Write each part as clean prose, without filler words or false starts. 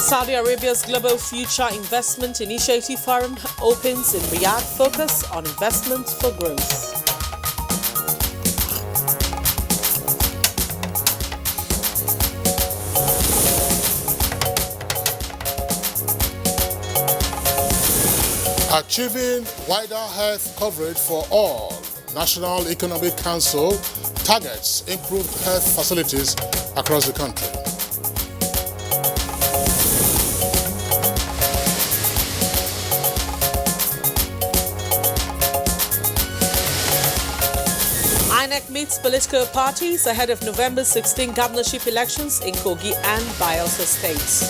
Saudi Arabia's Global Future Investment Initiative Forum opens in Riyadh, focus on investment for growth. Achieving wider health coverage for all. National Economic Council targets improved health facilities across the country. INEC meets political parties ahead of November 16 governorship elections in Kogi and Bayelsa states.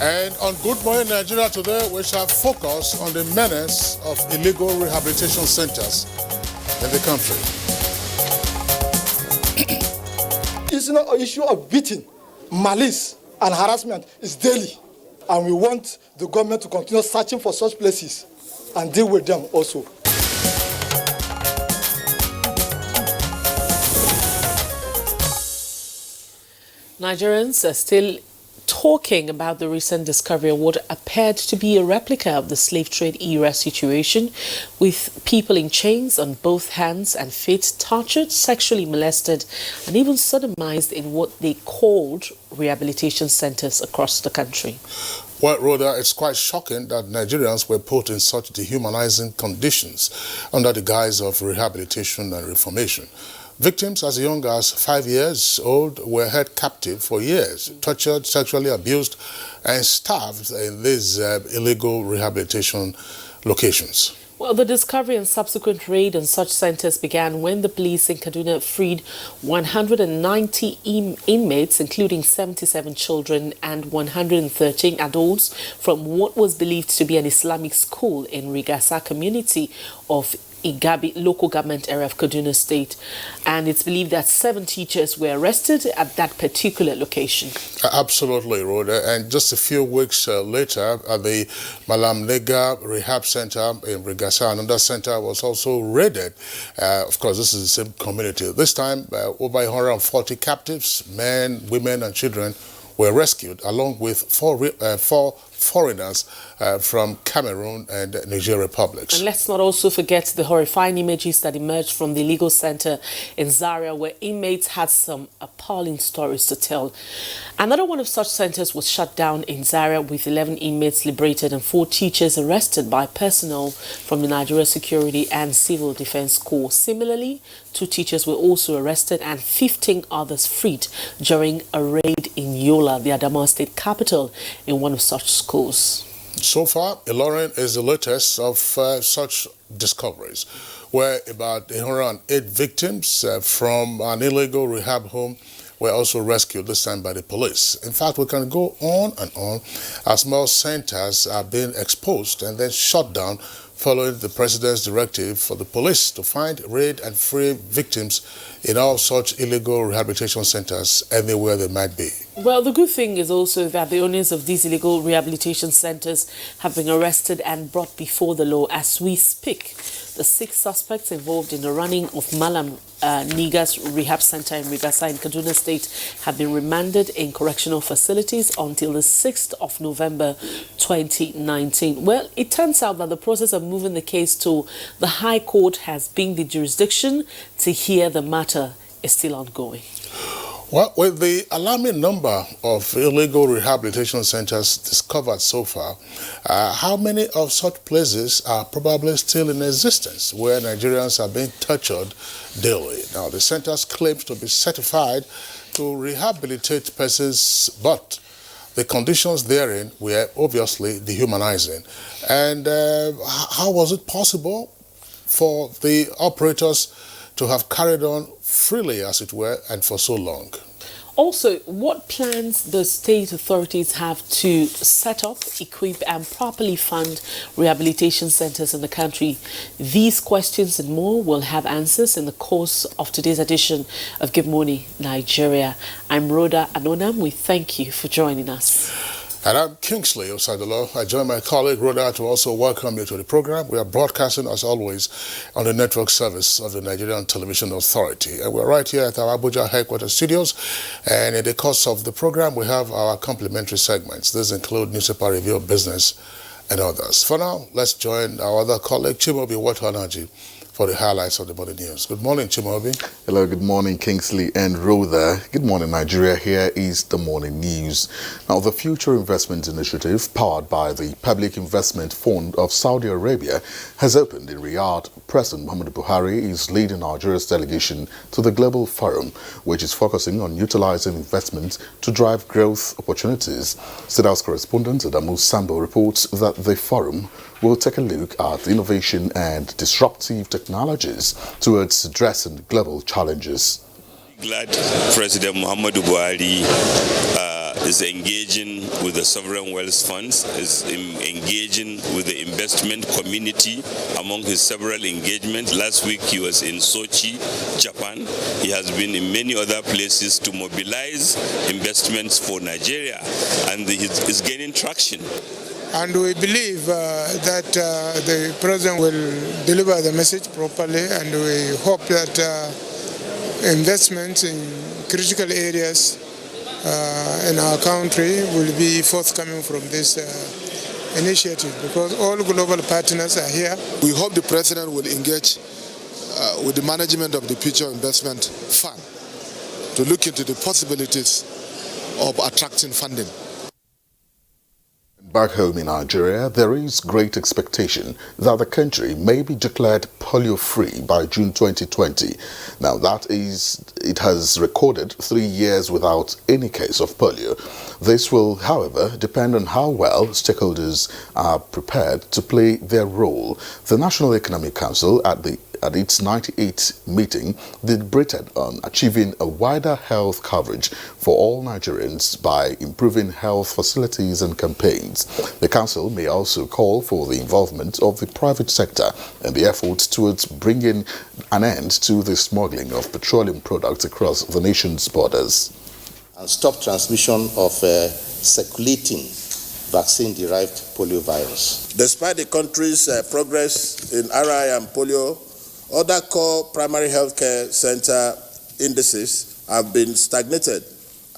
And on Good Morning Nigeria today, we shall focus on the menace of illegal rehabilitation centers in the country. It's not an issue of beating, malice, and harassment. It's daily. And we want the government to continue searching for such places and deal with them also. Nigerians are still talking about the recent discovery of what appeared to be a replica of the slave trade era situation, with people in chains on both hands and feet, tortured, sexually molested, and even sodomized in what they called rehabilitation centers across the country. Well, Rhoda, it's quite shocking that Nigerians were put in such dehumanizing conditions under the guise of rehabilitation and reformation. Victims as young as 5 years old were held captive for years, tortured, sexually abused, and starved in these illegal rehabilitation locations. Well, the discovery and subsequent raid on such centers began when the police in Kaduna freed 190 inmates, including 77 children and 113 adults, from what was believed to be an Islamic school in Rigasa community of Igabi local government area of Kaduna State, and it's believed that 7 teachers were arrested at that particular location. Absolutely, Rhoda. And just a few weeks later, at the Malam Nega Rehab Center in Rigasa, another center was also raided. Of course, this is the same community. This time, over 140 captives, men, women, and children were rescued, along with four foreigners from Cameroon and Niger republics. And let's not also forget the horrifying images that emerged from the legal center in Zaria, where inmates had some appalling stories to tell. Another one of such centers was shut down in Zaria, with 11 inmates liberated and 4 teachers arrested by personnel from the Nigeria Security and Civil Defense Corps. Similarly, 2 teachers were also arrested and 15 others freed during a raid in Yola, the Adamawa State capital, in one of such schools. So far, Ilorin is the latest of such discoveries, where about 108 victims from an illegal rehab home were also rescued, this time by the police. In fact, we can go on and on as more centers are being exposed and then shut down following the president's directive for the police to find, raid, and free victims in all such illegal rehabilitation centers anywhere they might be. Well, the good thing is also that the owners of these illegal rehabilitation centers have been arrested and brought before the law as we speak. The 6 suspects involved in the running of Malam Niga's Rehab Center in Rigasa in Kaduna State have been remanded in correctional facilities until the 6th of November 2019. Well, it turns out that the process of moving the case to the High Court has been the jurisdiction to hear the matter is still ongoing. Well, with the alarming number of illegal rehabilitation centers discovered so far, how many of such places are probably still in existence where Nigerians are being tortured daily? Now, the centers claim to be certified to rehabilitate persons, but the conditions therein were obviously dehumanizing. And how was it possible for the operators to have carried on freely, as it were, and for so long? Also, what plans the state authorities have to set up, equip, and properly fund rehabilitation centers in the country? These questions and more will have answers in the course of today's edition of Good Morning Nigeria. I'm Rhoda Anonam. We thank you for joining us. And I'm Kingsley Osadolo. I join my colleague Rhoda to also welcome you to the program. We are broadcasting, as always, on the network service of the Nigerian Television Authority. And we're right here at our Abuja headquarters studios. And in the course of the program, we have our complimentary segments. These include newspaper review of business and others. For now, let's join our other colleague, Chimaobi Watanaji, for the highlights of the morning news. Good morning, Chimaobi. Hello, good morning, Kingsley and Rhoda. Good morning, Nigeria. Here is the morning news. Now, the Future Investment Initiative, powered by the Public Investment Fund of Saudi Arabia, has opened in Riyadh. President Muhammadu Buhari is leading Nigeria's delegation to the Global Forum, which is focusing on utilizing investment to drive growth opportunities. State House correspondent Adamu Sambo reports that the forum will take a look at innovation and disruptive technologies towards addressing global challenges. Glad President Muhammadu Buhari is engaging with the sovereign wealth funds, is engaging with the investment community among his several engagements. Last week he was in Sochi, Japan. He has been in many other places to mobilize investments for Nigeria, and is gaining traction. And we believe that the President will deliver the message properly, and we hope that investments in critical areas in our country will be forthcoming from this initiative, because all global partners are here. We hope the President will engage with the management of the Future Investment Fund to look into the possibilities of attracting funding. Back home in Nigeria, there is great expectation that the country may be declared polio-free by June 2020. Now, that is, it has recorded 3 years without any case of polio. This will, however, depend on how well stakeholders are prepared to play their role. The National Economic Council at its 98th meeting deliberated on achieving a wider health coverage for all Nigerians by improving health facilities and campaigns. The council may also call for the involvement of the private sector in the efforts towards bringing an end to the smuggling of petroleum products across the nation's borders. And stop transmission of circulating vaccine-derived polio virus. Despite the country's progress in RI and polio, other core primary healthcare center indices have been stagnated,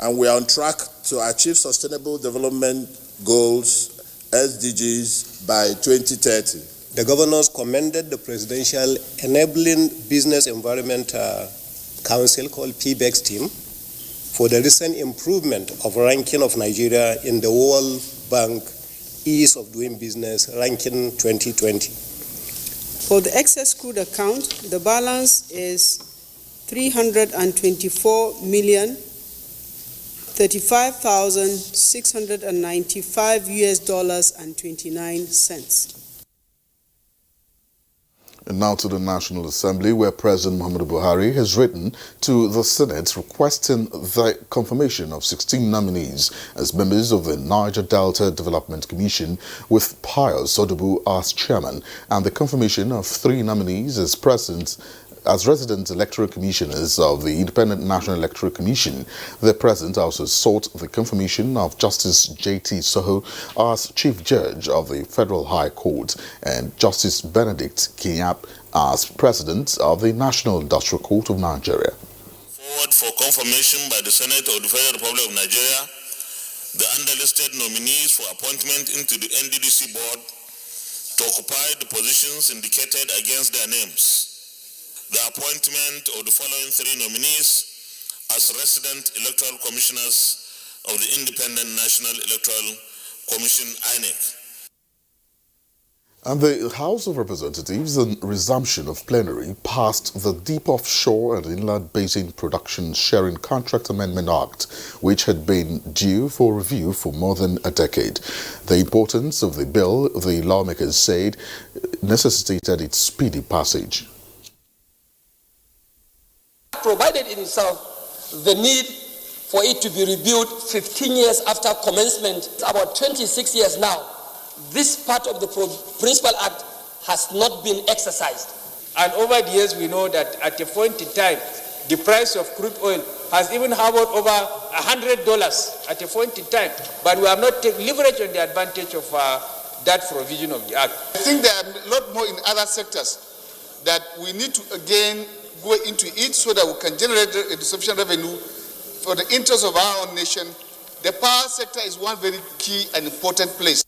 and we are on track to achieve Sustainable Development Goals, SDGs, by 2030. The governors commended the Presidential Enabling Business Environment Council, called PBEX team, for the recent improvement of ranking of Nigeria in the World Bank Ease of Doing Business ranking 2020. For the excess crude account, the balance is $324,035,695 And now to the National Assembly, where President Muhammadu Buhari has written to the Senate requesting the confirmation of 16 nominees as members of the Niger Delta Development Commission, with Pius Odubu as chairman, and the confirmation of 3 nominees as resident electoral commissioners of the Independent National Electoral Commission. The president also sought the confirmation of Justice J.T. Soho as Chief Judge of the Federal High Court and Justice Benedict Kinyap as President of the National Industrial Court of Nigeria. Forward for confirmation by the Senate of the Federal Republic of Nigeria the underlisted nominees for appointment into the NDDC board to occupy the positions indicated against their names. The appointment of the following 3 nominees as resident electoral commissioners of the Independent National Electoral Commission, INEC. And the House of Representatives, in resumption of plenary, passed the Deep Offshore and Inland Basin Production Sharing Contract Amendment Act, which had been due for review for more than a decade. The importance of the bill, the lawmakers said, necessitated its speedy passage. Provided in itself the need for it to be reviewed 15 years after commencement. It's about 26 years now. This part of the Principal Act has not been exercised. And over the years, we know that at a point in time, The price of crude oil has even hovered over $100 at a point in time, but we have not leveraged on the advantage of that provision of the Act. I think there are a lot more in other sectors that we need to again go into it so that we can generate a sufficient revenue for the interest of our own nation. The power sector is one very key and important place.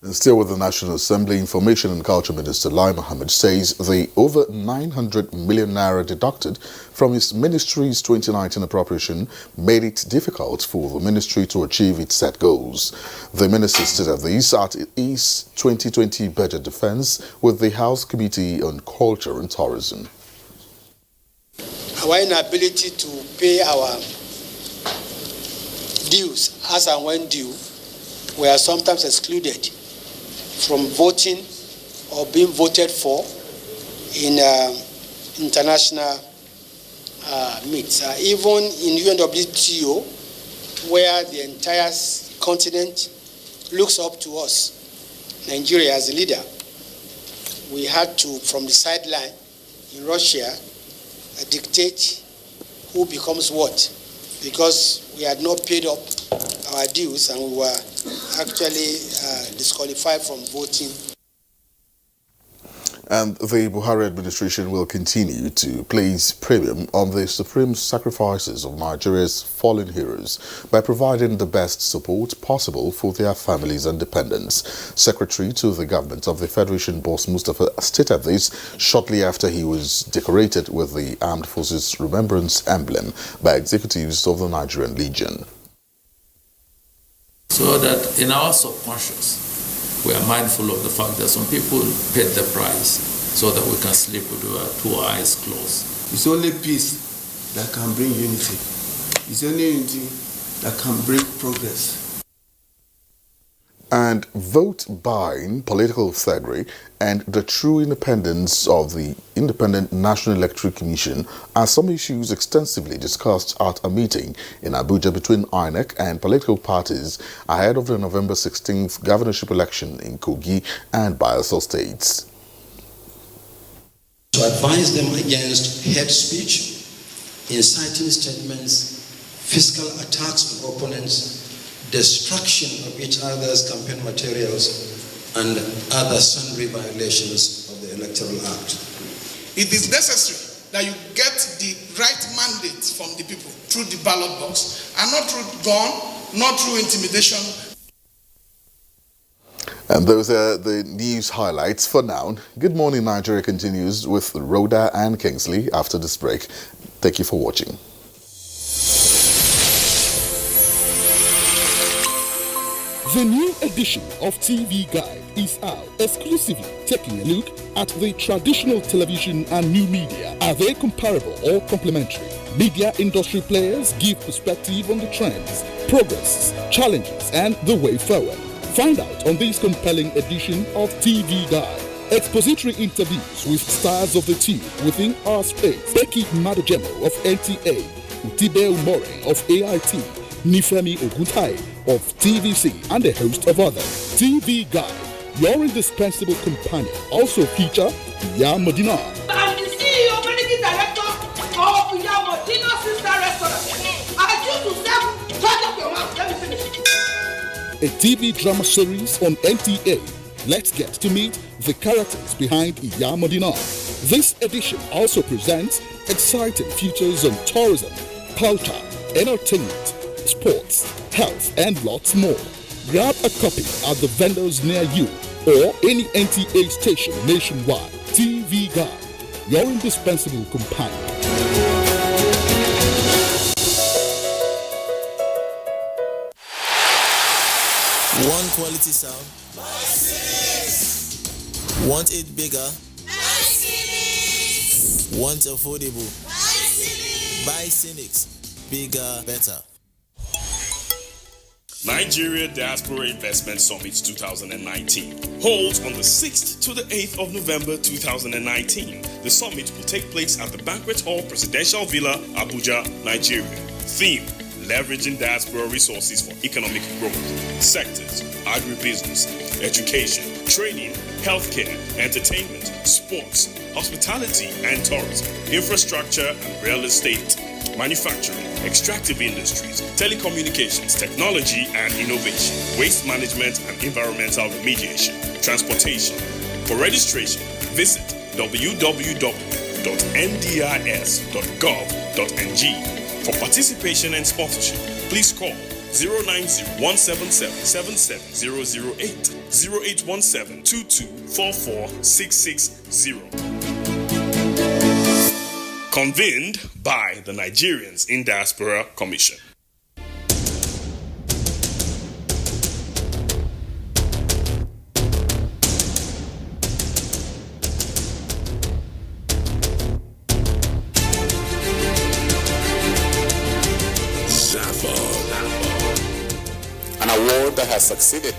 And still with the National Assembly, Information and Culture Minister Lai Mohammed says the over 900 million naira deducted from his ministry's 2019 appropriation made it difficult for the ministry to achieve its set goals. The minister stated this at his 2020 budget defense with the House Committee on Culture and Tourism. Our inability to pay our dues as and when due were sometimes excluded from voting or being voted for in international meets. Even in UNWTO, where the entire continent looks up to us, Nigeria as a leader, we had to, from the sideline in Russia, dictate who becomes what, because we had not paid up our dues and we were actually disqualified from voting. And the Buhari administration will continue to place premium on the supreme sacrifices of Nigeria's fallen heroes by providing the best support possible for their families and dependents. Secretary to the government of the Federation, Boss Mustafa, stated this shortly after he was decorated with the Armed Forces Remembrance Emblem by executives of the Nigerian Legion. So that in our subconscious, we are mindful of the fact that some people paid the price so that we can sleep with our eyes closed. It's only peace that can bring unity. It's only unity that can bring progress. And vote buying, political thuggery, and the true independence of the Independent National Electoral Commission are some issues extensively discussed at a meeting in Abuja between INEC and political parties ahead of the November 16th governorship election in Kogi and Bayelsa states. To advise them against hate speech, inciting statements, physical attacks on opponents, destruction of each other's campaign materials, and other sundry violations of the Electoral Act. It is necessary that you get the right mandate from the people through the ballot box, and not through gun, not through intimidation. And those are the news highlights for now. Good Morning Nigeria continues with Rhoda and Kingsley after this break. Thank you for watching. The new edition of TV Guide is out, exclusively taking a look at the traditional television and new media. Are they comparable or complementary? Media industry players give perspective on the trends, progress, challenges, and the way forward. Find out on this compelling edition of TV Guide. Expository interviews with stars of the tube within our space. Becky Madojemo of NTA, Utibe Umore of AIT, Nifemi Oguntai of TVC, and a host of others. TV Guide, your indispensable companion, also feature Iya Modina. I'm the CEO, Managing Director of Iya Modina Sister Restaurant. I choose to serve. Shut up your mouth. Let me finish. A TV drama series on NTA. Let's get to meet the characters behind Iya Modina. This edition also presents exciting features on tourism, culture, entertainment, sports, health, and lots more. Grab a copy at the vendors near you or any NTA station nationwide. TV Guide, your indispensable companion. Want quality sound? Want it bigger? Want affordable? Buy Cynics. Bigger, better. Nigeria Diaspora Investment Summit 2019 holds on the 6th to the 8th of November 2019. The summit will take place at the Banquet Hall Presidential Villa, Abuja, Nigeria. Theme: leveraging diaspora resources for economic growth. Sectors: agribusiness, education, training, healthcare, entertainment, sports, hospitality and tourism, infrastructure and real estate, manufacturing, extractive industries, telecommunications, technology and innovation, waste management and environmental remediation, transportation. For registration, visit www.ndis.gov.ng. For participation and sponsorship, please call 090-177-77008, 0817-2244-660. Convened by the Nigerians in Diaspora Commission. An award that has succeeded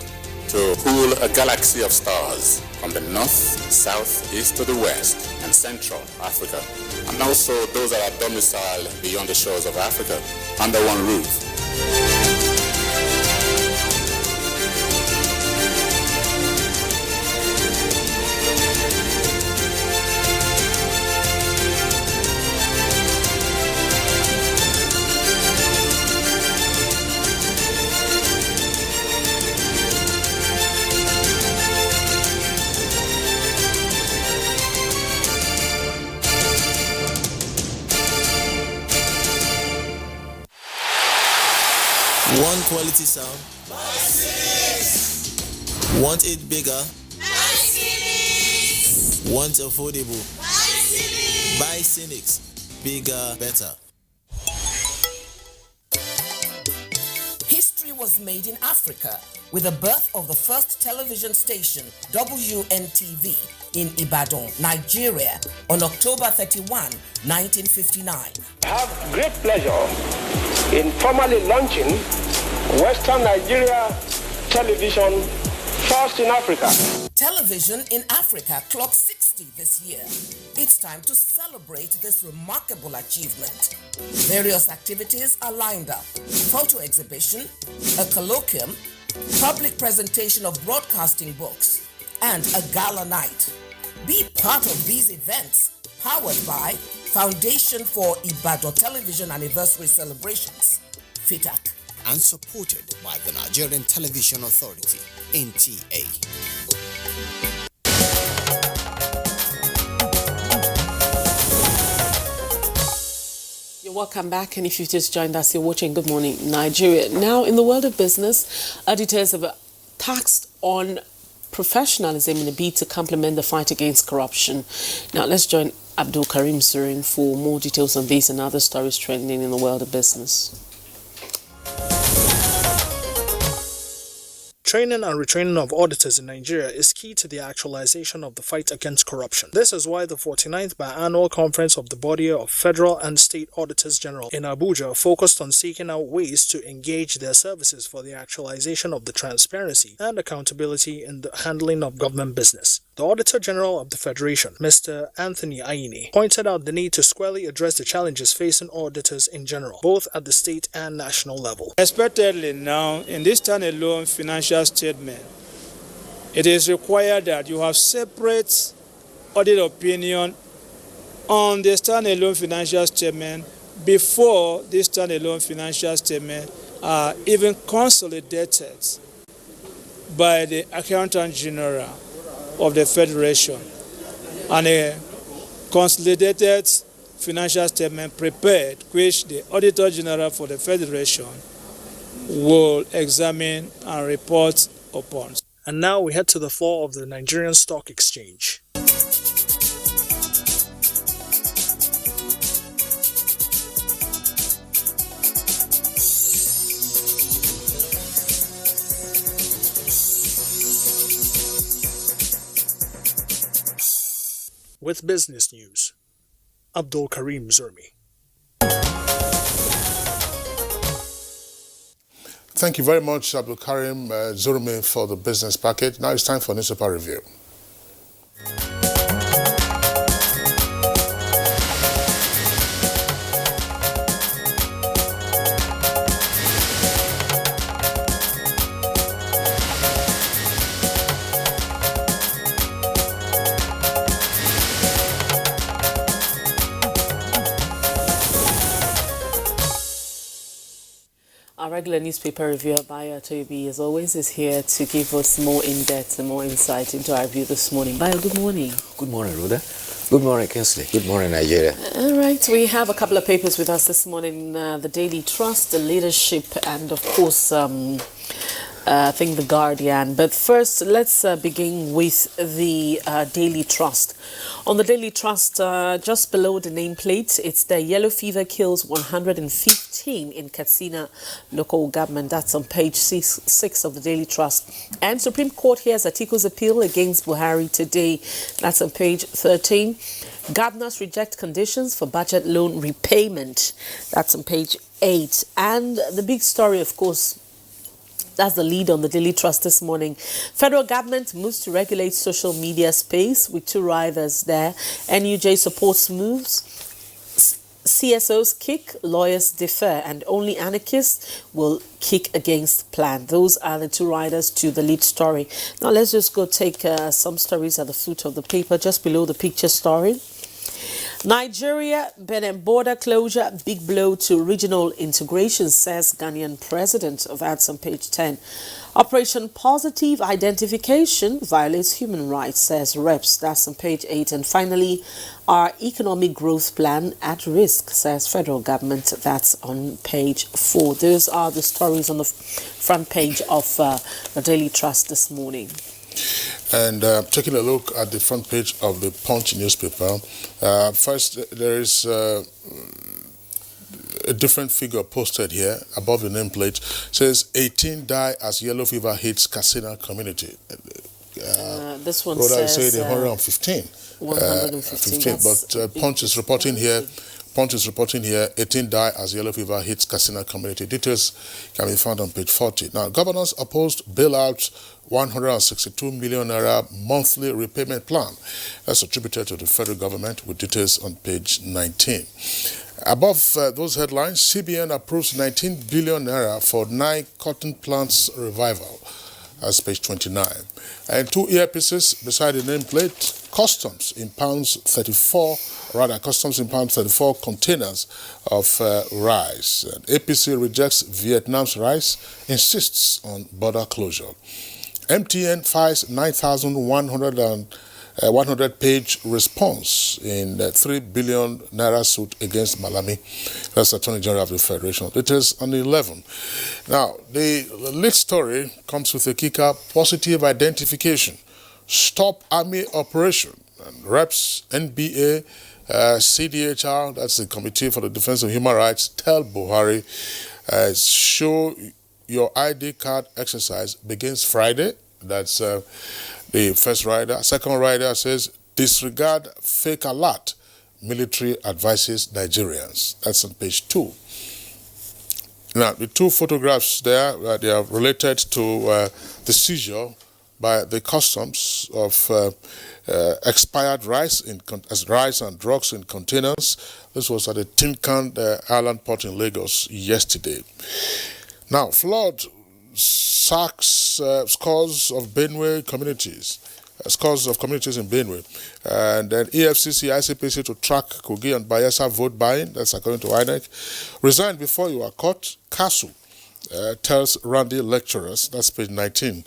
to pool a galaxy of stars from the north, south, east to the west, and central Africa, and also those that are domiciled beyond the shores of Africa under one roof. Want quality sound? Want it bigger? Want affordable? Buy Cynics. Bigger, better. History was made in Africa with the birth of the first television station, WNTV, in Ibadan, Nigeria, on October 31, 1959. I have great pleasure in formally launching Western Nigeria Television, first in Africa. Television in Africa clocked 60 this year. It's time to celebrate this remarkable achievement. Various activities are lined up: photo exhibition, a colloquium, public presentation of broadcasting books, and a gala night. Be part of these events, powered by Foundation for Ibadan Television Anniversary Celebrations, FITAC, and supported by the Nigerian Television Authority, NTA. You're welcome back, and if you've just joined us, you're watching Good Morning Nigeria. Now, in the world of business, auditors have taxed on professionalism in a bid to complement the fight against corruption. Now, let's join Abdul Karim Surin for more details on this and other stories trending in the world of business. Training and retraining of auditors in Nigeria is key to the actualization of the fight against corruption. This is why the 49th biannual conference of the body of federal and state auditors general in Abuja focused on seeking out ways to engage their services for the actualization of the transparency and accountability in the handling of government business. The Auditor General of the Federation, Mr. Anthony Aini, pointed out the need to squarely address the challenges facing auditors in general, both at the state and national level. Expectedly now, in this standalone financial statement, it is required that you have separate audit opinion on the standalone financial statement before this standalone financial statement are even consolidated by the Accountant General of the Federation, and a consolidated financial statement prepared, which the Auditor General for the Federation will examine and report upon. And now we head to the floor of the Nigerian Stock Exchange. With business news, Abdul Karim Zurmi. Thank you very much, Abdul Karim Zurmi, for the business package. Now it's time for newspaper review. Our regular newspaper reviewer, Bayo Toyobi, as always, is here to give us more in-depth and more insight into our review this morning. Bayo, good morning. Good morning, Rhoda. Good morning, Kinsley. Good morning, Nigeria. All right, we have a couple of papers with us this morning. The Daily Trust, the Leadership, and of course, I think the Guardian. But first, let's begin with the Daily Trust. On the Daily Trust, just below the nameplate, it's the yellow fever kills 115 in Katsina local government. That's on page 6 of the Daily Trust. And Supreme Court hears Atiku's appeal against Buhari today. That's on page 13. Governors reject conditions for budget loan repayment. That's on page 8. And the big story, of course, that's the lead on the Daily Trust this morning. Federal government moves to regulate social media space with 2 rivals there. NUJ supports moves. CSOs kick, lawyers defer, and only anarchists will kick against plan. Those are the 2 riders to the lead story. Now let's just go take some stories at the foot of the paper, just below the picture story. Nigeria, Benin border closure, big blow to regional integration, says Ghanaian president. That's on page 10. Operation Positive Identification violates human rights, says Reps. That's on page 8. And finally, our economic growth plan at risk, says federal government. That's on page 4. Those are the stories on the front page of the Daily Trust this morning. And taking a look at the front page of the Punch newspaper, first there is a different figure posted here above the nameplate. It says 18 die as yellow fever hits Katsina community. This one says 115. 115. But Punch is reporting here. 18 die as yellow fever hits Katsina community. Details can be found on page 40. Now, governors opposed bailout 162 million naira monthly repayment plan. That's attributed to the federal government, with details on page 19. Above those headlines, CBN approves 19 billion naira for 9 cotton plants revival. That's page 29. And 2 earpieces beside the nameplate. Customs impounds 34 containers of rice. And APC rejects Vietnam's rice, insists on border closure. MTN files 9,100-page response in 3 billion naira suit against Malami. That's the Attorney General of the Federation. It is on 11. Now, the lead story comes with a kicker: positive identification. Stop army operation. And Reps, NBA, CDHR, that's the Committee for the Defense of Human Rights, tell Buhari, show your ID card exercise begins Friday. That's the first rider. Second rider says, disregard fake alert. Military advises Nigerians. That's on page 2. Now, the 2 photographs there, they are related to the seizure by the customs of expired rice and drugs in containers. This was at the Tinkan Island port in Lagos yesterday. Now, flood sacks scores of communities in Benue. And then EFCC, ICPC to track Kogi and Bayelsa vote buying. That's according to INEC. Resign before you are caught. CASU tells Randy lecturers. That's page 19.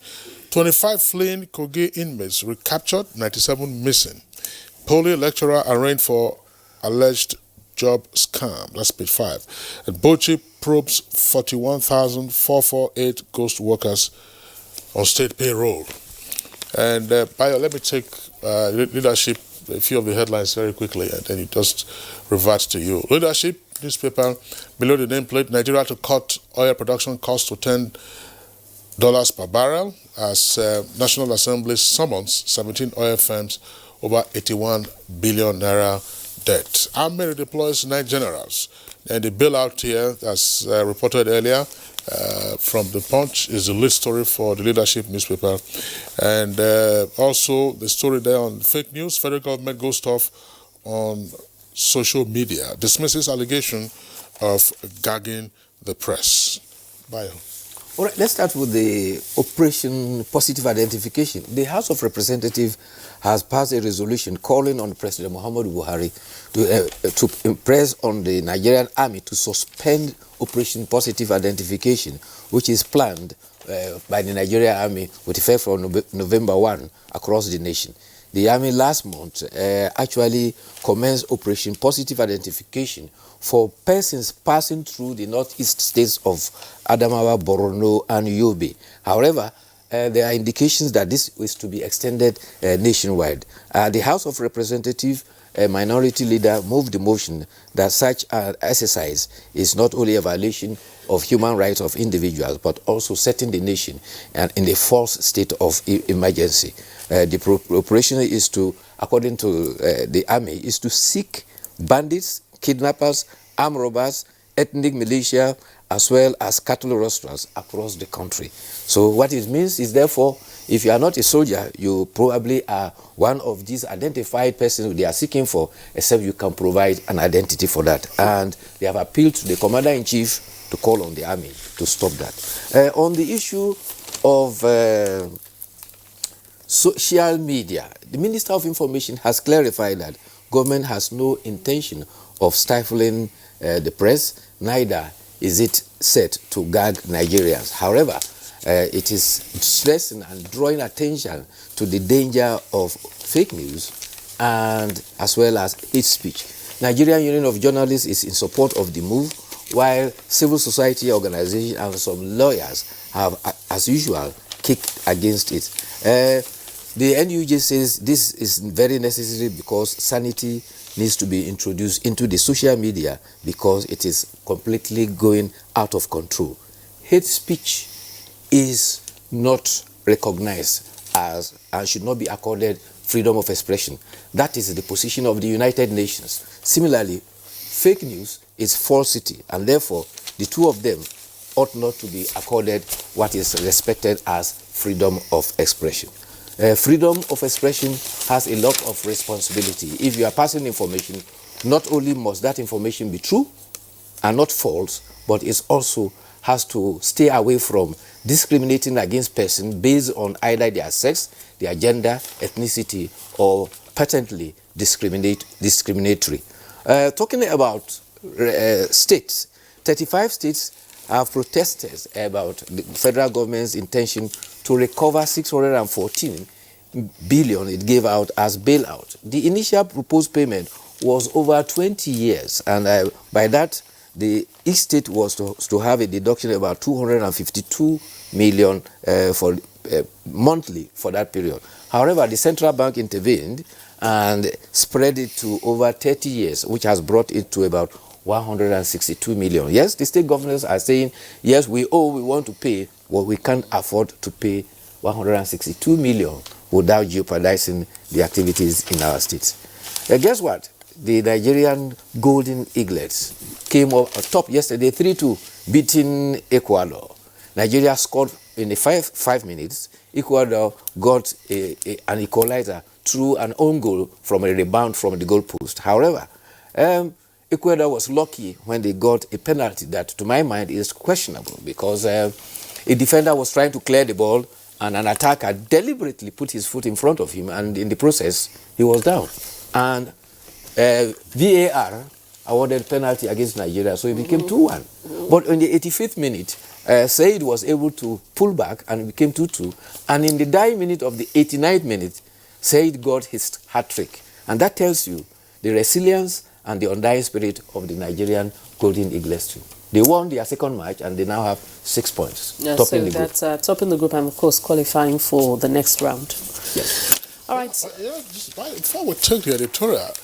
25 fleeing Kogi inmates recaptured, 97 missing. Poly lecturer arraigned for alleged job scam. That's page 5. And Bochi probes 41,448 ghost workers on state payroll. And Bayo, let me take leadership, a few of the headlines very quickly, and then it just reverts to you. Leadership newspaper, below the nameplate: Nigeria to cut oil production cost to $10 per barrel as National Assembly summons 17 oil firms over 81 billion naira debt. Army redeploys 9 generals. And the bailout here, as reported earlier from the Punch, is the lead story for the leadership newspaper. And also the story there on fake news: federal government goes tough on social media, dismisses allegation of gagging the press. Bayo. All right, let's start with the Operation Positive Identification. The House of Representatives has passed a resolution calling on President Muhammadu Buhari to impress on the Nigerian Army to suspend Operation Positive Identification, which is planned by the Nigerian Army with effect from November 1 across the nation. The Army last month actually commenced Operation Positive Identification for persons passing through the northeast states of Adamawa, Borno, and Yobe. However, there are indications that this is to be extended nationwide. The House of Representatives minority leader moved the motion that such an exercise is not only a violation of human rights of individuals, but also setting the nation in a false state of emergency. The operation is to, according to the army, is to seek bandits, kidnappers, armed robbers, ethnic militia, as well as cattle rustlers across the country. So what it means is, therefore, if you are not a soldier, you probably are one of these identified persons they are seeking for, except you can provide an identity for that. And they have appealed to the commander-in-chief to call on the army to stop that. On the issue of social media, the Minister of Information has clarified that government has no intention of stifling the press, neither is it set to gag Nigerians. However, it is stressing and drawing attention to the danger of fake news and as well as hate speech. Nigerian Union of Journalists is in support of the move, while civil society organizations and some lawyers have, as usual, kicked against it. The NUJ says this is very necessary because sanity needs to be introduced into the social media because it is completely going out of control. Hate speech is not recognized as and should not be accorded freedom of expression. That is the position of the United Nations. Similarly, fake news is falsity, and therefore the two of them ought not to be accorded what is respected as freedom of expression. Freedom of expression has a lot of responsibility. If you are passing information, not only must that information be true and not false, but it also has to stay away from discriminating against persons based on either their sex, their gender, ethnicity, or patently discriminatory. Talking about states, 35 states have protested about the federal government's intention to recover 614 billion it gave out as bailout. The initial proposed payment was over 20 years, and by that, each state was to have a deduction of about 252 million for monthly for that period. However, the central bank intervened and spread it to over 30 years, which has brought it to about 162 million. Yes, the state governors are saying, yes, we want to pay, well, we can't afford to pay 162 million without jeopardizing the activities in our states. Guess what? The Nigerian Golden Eaglets came up top yesterday, 3-2, beating Ecuador. Nigeria scored in the 5 minutes. Ecuador got an equalizer through an own goal from a rebound from the goalpost. However, Ecuador was lucky when they got a penalty that, to my mind, is questionable because a defender was trying to clear the ball and an attacker deliberately put his foot in front of him, and in the process, he was down. And VAR awarded penalty against Nigeria, so it became 2-1. But in the 85th minute, Said was able to pull back and it became 2-2. And in the dying minute of the 89th minute, Said got his hat-trick. And that tells you the resilience and the undying spirit of the Nigerian Golden Eagles team. They won their second match and they now have 6 points. Yeah, topping the group. That's topping the group and, of course, qualifying for the next round. Yes. All right. Before we take the editorial,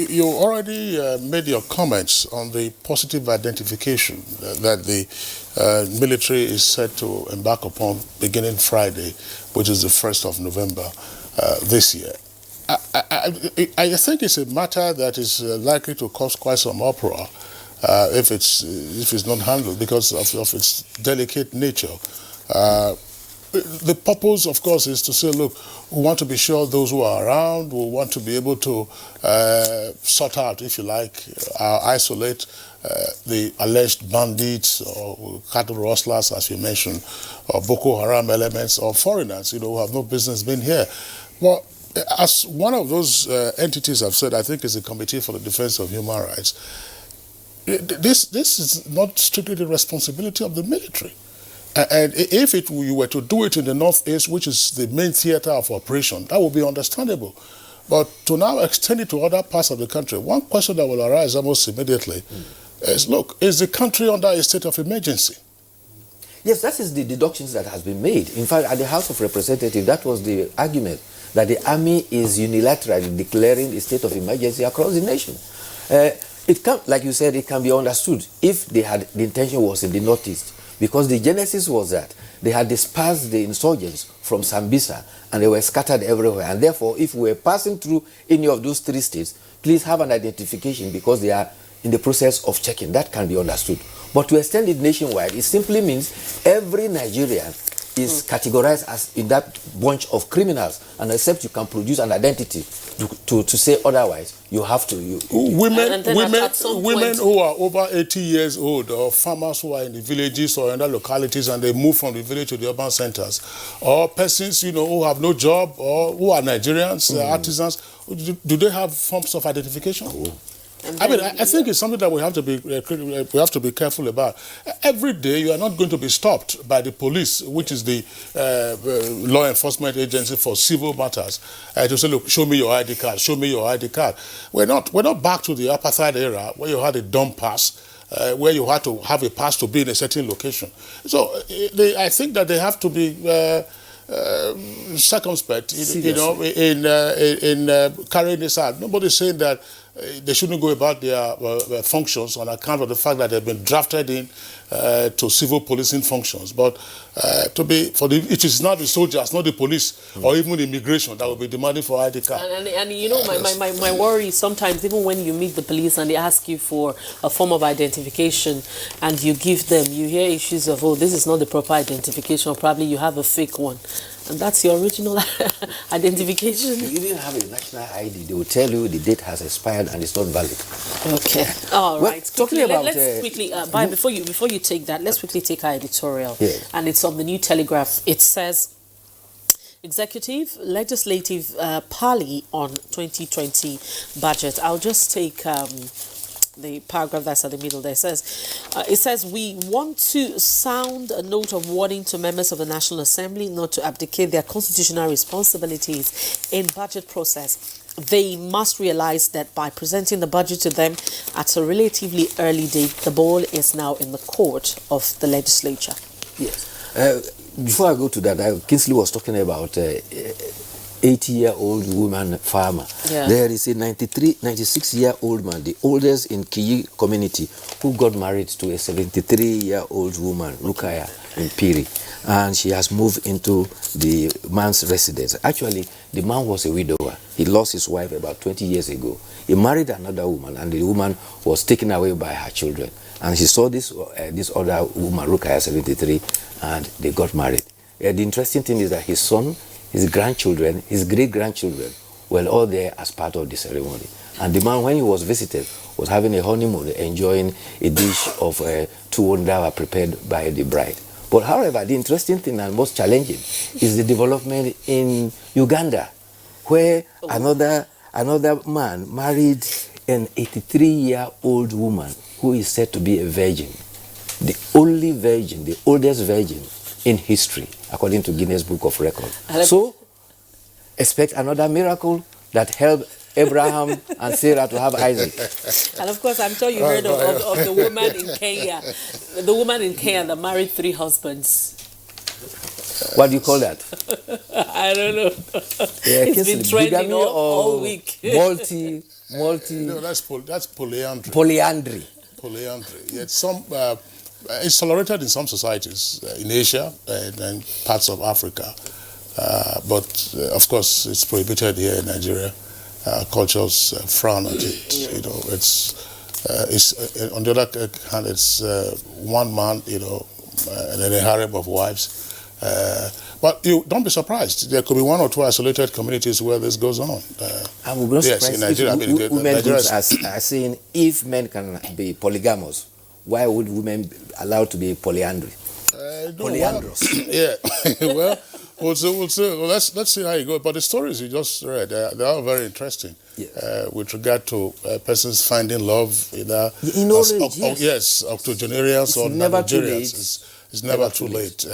you already made your comments on the positive identification that the military is set to embark upon beginning Friday, which is the 1st of November this year. I think it's a matter that is likely to cause quite some uproar if it's not handled because of its delicate nature. the purpose, of course, is to say, look, we want to be sure those who are around, we want to be able to sort out, if you like, isolate the alleged bandits or cattle rustlers, as you mentioned, or Boko Haram elements, or foreigners, who have no business being here. Well, as one of those entities I've said, I think is the Committee for the Defense of Human Rights, this is not strictly the responsibility of the military. And if you were to do it in the Northeast, which is the main theater of operation, that would be understandable. But to now extend it to other parts of the country, one question that will arise almost immediately is, look, is the country under a state of emergency? Yes, that is the deductions that has been made. In fact, at the House of Representatives, that was the argument, that the army is unilaterally declaring a state of emergency across the nation. It can, like you said, it can be understood if the intention was in the Northeast, because the genesis was that they had dispersed the insurgents from Sambisa and they were scattered everywhere. And therefore, if we were passing through any of those three states, please have an identification because they are in the process of checking. That can be understood. But to extend it nationwide, it simply means every Nigerian is categorized as in that bunch of criminals, and except you can produce an identity to say otherwise, you have to. Women who are over 80 years old, or farmers who are in the villages or in other localities and they move from the village to the urban centers, or persons who have no job or who are Nigerians, artisans, do they have forms of identification? I mean, I think it's something that we have to be careful about. Every day, you are not going to be stopped by the police, which is the law enforcement agency for civil matters, to say, look, show me your ID card, show me your ID card. We're not back to the apartheid era where you had a dumb pass, where you had to have a pass to be in a certain location. So I think that they have to be circumspect, in carrying this out. Nobody's saying that they shouldn't go about their functions on account of the fact that they've been drafted in to civil policing functions. But it is not the soldiers, not the police, or even immigration that will be demanding for ID card. And my worry is sometimes, even when you meet the police and they ask you for a form of identification and you give them, you hear issues of, oh, this is not the proper identification, or probably you have a fake one. And that's your original identification. You even have a national ID. They will tell you the date has expired and it's not valid. Okay. All right. Well, talking about, let's quickly, before you take that, let's quickly take our editorial. Yeah. And it's on the New Telegraph. It says, Executive Legislative Parley on 2020 budget. I'll just take the paragraph that's at the middle there. It says, we want to sound a note of warning to members of the National Assembly not to abdicate their constitutional responsibilities in budget process. They must realize that by presenting the budget to them at a relatively early date, the ball is now in the court of the legislature. Yes. Before I go to that, Kingsley was talking about 80-year-old woman farmer. Yeah. There is a 96-year-old man, the oldest in Kiyi community, who got married to a 73-year-old woman, Rukaya, in Piri. And she has moved into the man's residence. Actually, the man was a widower. He lost his wife about 20 years ago. He married another woman, and the woman was taken away by her children. And she saw this other woman, Rukaya, 73, and they got married. The interesting thing is that his son, his grandchildren, his great-grandchildren were all there as part of the ceremony. And the man, when he was visited, was having a honeymoon, enjoying a dish of tuwon dawa prepared by the bride. But however, the interesting thing and most challenging is the development in Uganda, where another man married an 83-year-old woman who is said to be a virgin. The only virgin, the oldest virgin in history, according to Guinness Book of Records. So, expect another miracle that helped Abraham and Sarah to have Isaac. And of course, I'm sure you heard of the woman in Kenya. The woman in Kenya that married 3 husbands. What do you call that? I don't know. Yeah, it's been trending all week. Multi. No, that's polyandry. Polyandry. Yeah, it's tolerated in some societies in Asia and parts of Africa, but of course it's prohibited here in Nigeria. Cultures frown at it. It's on the other hand, it's one man, and then a harem of wives. But you don't be surprised. There could be one or two isolated communities where this goes on. I will be not yes, surprised in Nigeria. if women groups are saying if men can be polygamous, why would women be allowed to be polyandry? Polyandrous. Yeah. Well, we'll see. Well, let's see how it goes. But the stories you just read, they are very interesting. Yes. With regard to persons finding love, either in old age, yes, octogenarians or Nigerians. It's never too late.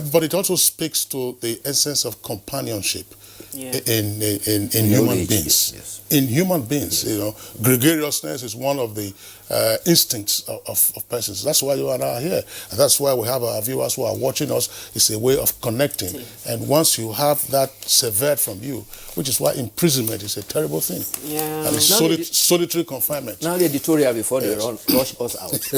But it also speaks to the essence of companionship in human beings. Yes. In human beings, you know, gregariousness is one of the instincts of persons. That's why you and I are here. And that's why we have our viewers who are watching us. It's a way of connecting. And once you have that severed from you, which is why imprisonment is a terrible thing. Yeah. And it's solitary confinement. Now the editorial before they rush us out.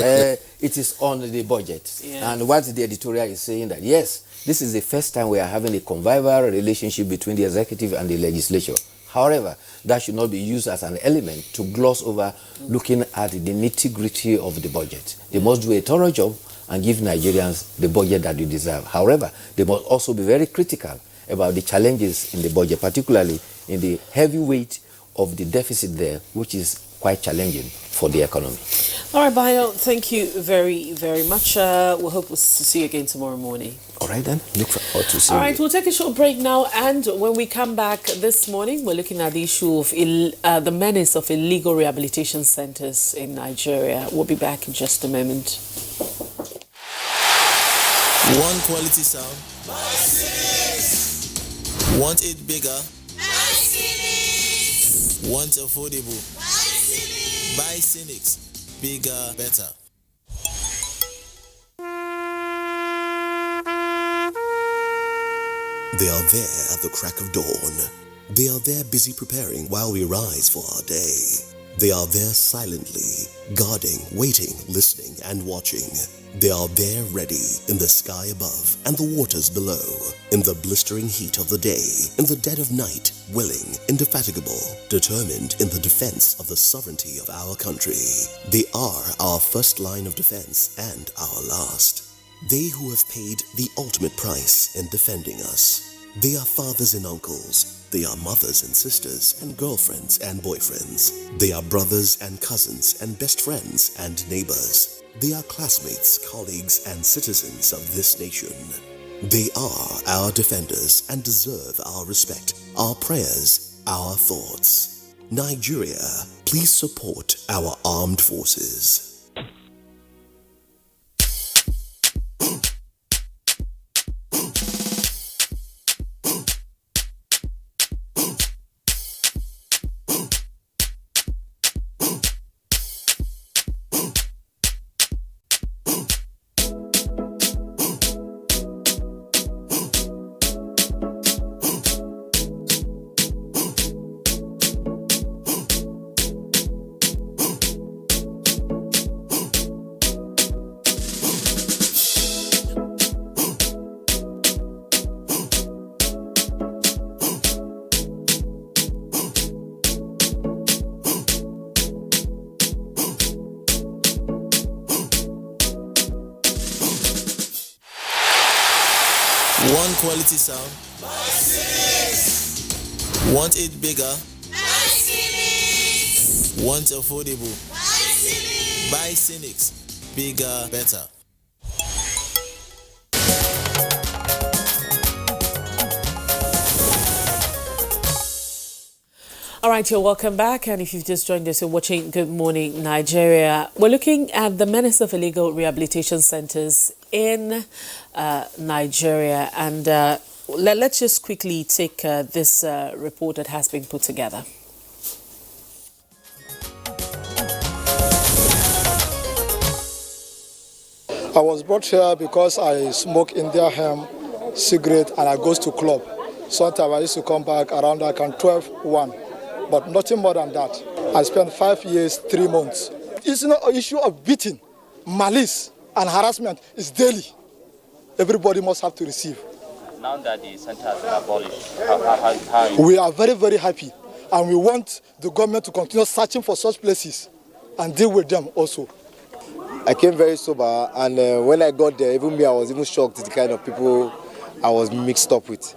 It is on the budget. Yeah. And what the editorial is saying that, yes, this is the first time we are having a convivial relationship between the executive and the legislature. However, that should not be used as an element to gloss over looking at the nitty-gritty of the budget. They must do a thorough job and give Nigerians the budget that they deserve. However, they must also be very critical about the challenges in the budget, particularly in the heavy weight of the deficit there, which is quite challenging for the economy. All right, Bayo, thank you very, very much. We'll hope to see you again tomorrow morning. All right, then. Look forward to seeing All right, you. we'll take a short break now. And when we come back this morning, we're looking at the issue of the menace of illegal rehabilitation centers in Nigeria. We'll be back in just a moment. One quality sound. Want it bigger? Want affordable? Buy Cynics. Bigger, better. They are there at the crack of dawn. They are there busy preparing while we rise for our day. They are there silently, guarding, waiting, listening, and watching. They are there ready in the sky above and the waters below, in the blistering heat of the day, in the dead of night, willing, indefatigable, determined in the defense of the sovereignty of our country. They are our first line of defense and our last. They who have paid the ultimate price in defending us. They are fathers and uncles. They are mothers and sisters and girlfriends and boyfriends. They are brothers and cousins and best friends and neighbors. They are classmates, colleagues, and citizens of this nation. They are our defenders and deserve our respect, our prayers, our thoughts. Nigeria, please support our armed forces. One quality sound. Want it bigger? Want affordable? Buy Cynics. Bigger, better. All right, you're welcome back. And if you've just joined us, you're watching Good Morning Nigeria. We're looking at the menace of illegal rehabilitation centers in Nigeria. And let's just quickly take this report that has been put together. I was brought here because I smoke India hemp, cigarette, and I go to club. Sometimes I used to come back around like 12:1. But nothing more than that. I spent 5 years, 3 months. It's not an issue of beating, malice, and harassment. It's daily. Everybody must have to receive. Now that the center has been abolished, how we are very, very happy. And we want the government to continue searching for such places and deal with them also. I came very sober, and when I got there, even me, I was even shocked at the kind of people I was mixed up with.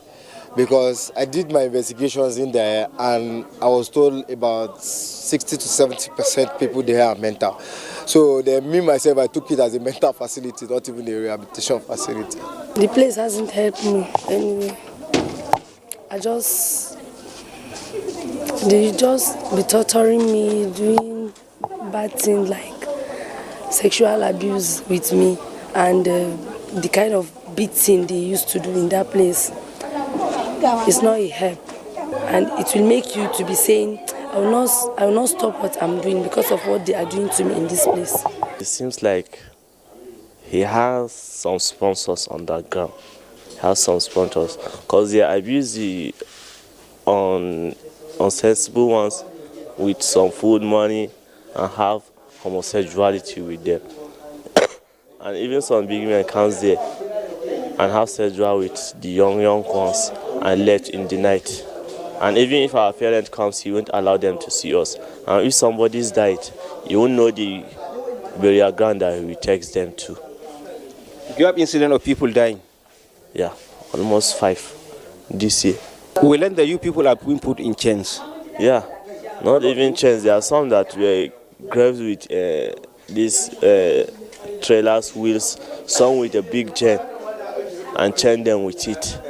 Because I did my investigations in there and I was told about 60 to 70% people there are mental. So then me myself, I took it as a mental facility, not even a rehabilitation facility. The place hasn't helped me anyway. They just be torturing me, doing bad things like sexual abuse with me, and the kind of beating they used to do in that place. It's not a help, and it will make you to be saying, I will not stop what I'm doing because of what they are doing to me in this place. It seems like he has some sponsors on that ground. He has some sponsors because they abuse the unsensible ones with some food money and have homosexuality with them. And even some big men comes there and have sexual with the young ones and left in the night. And even if our parent comes, he won't allow them to see us. And if somebody's died, you won't know the burial ground that he takes them to. Do you have incident of people dying? Yeah, almost 5 this year. We learned that you people have been put in chains. Yeah, not even chains. There are some that were graves with these trailers, wheels, some with a big chain, and chain them with it.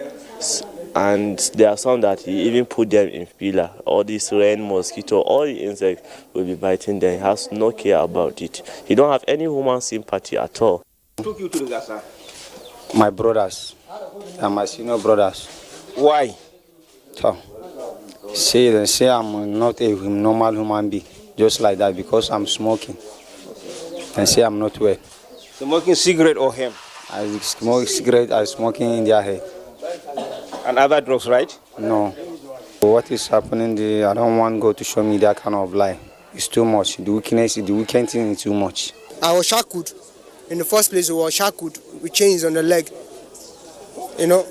And there are some that he even put them in pillar. All these rain, mosquito, all the insects will be biting them. He has no care about it. He don't have any human sympathy at all. Who took you to the Gaza? My brothers and my senior brothers. Why? So, they say I'm not a normal human being, just like that, because I'm smoking. And say I'm not well. Smoking cigarette or hemp? I smoke cigarette, I smoking in their head. And other drugs, right? No. What is happening there, I don't want to go to show me that kind of lie. It's too much. The wickedness, the wicked thing is too much. I was shackled. In the first place, we were shackled with chains on the leg. You know,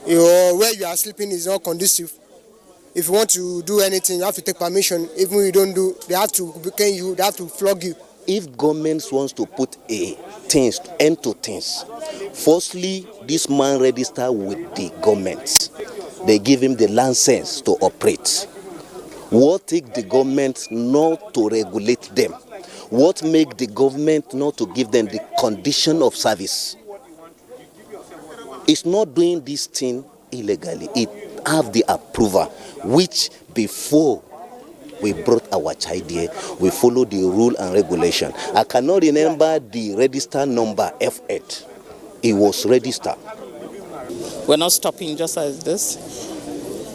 where you are sleeping is not conducive. If you want to do anything, you have to take permission. Even if you don't do, they have to weaken you, they have to flog you. If government wants to put end to things, firstly, this man register with the government. They give him the license to operate. What take the government not to regulate them? What make the government not to give them the condition of service? It's not doing this thing illegally. It have the approval, which before we brought our child here, we follow the rule and regulation. I cannot remember the register number F8. It was registered. We're not stopping just as this.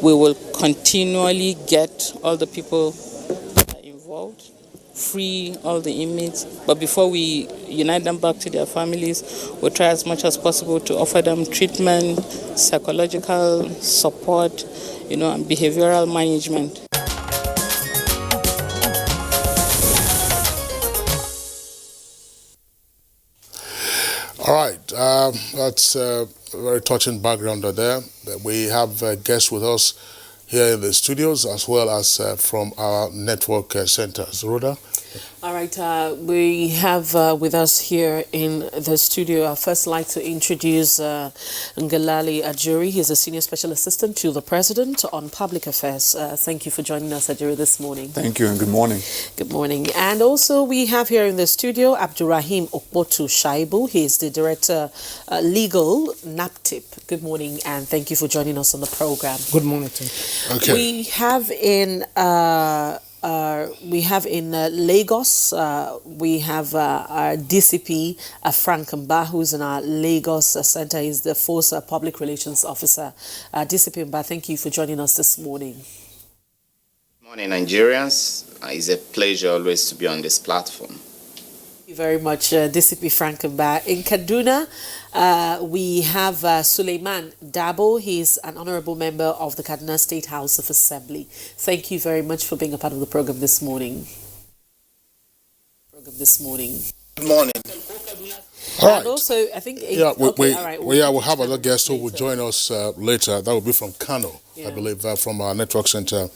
We will continually get all the people involved, free all the inmates. But before we unite them back to their families, we'll try as much as possible to offer them treatment, psychological support, and behavioral management. All right, that's a very touching background there. We have guests with us here in the studios as well as from our network centers. Rhoda? All right, we have with us here in the studio, I'd first like to introduce Ngalali Ajuri. He's a Senior Special Assistant to the President on Public Affairs. Thank you for joining us, Ajuri, this morning. Thank you and good morning. Good morning. And also we have here in the studio Abdurrahim Okbotu Shaibu. He is the Director Legal NAPTIP. Good morning and thank you for joining us on the program. Good morning to you. Okay. We have in Lagos, we have our DCP, Frank Mba, who's in our Lagos Center. He's the Force Public Relations Officer. DCP Mba, thank you for joining us this morning. Good morning, Nigerians. It's a pleasure always to be on this platform. Thank you very much, DCP Frank Mba. In Kaduna, we have Suleiman Dabo. He's an honorable member of the Kaduna State House of Assembly. Thank you very much for being a part of the program this morning. Good morning. All right. And also, I think... we'll have other guests who will join us later. That will be from Kano, I believe, from our network center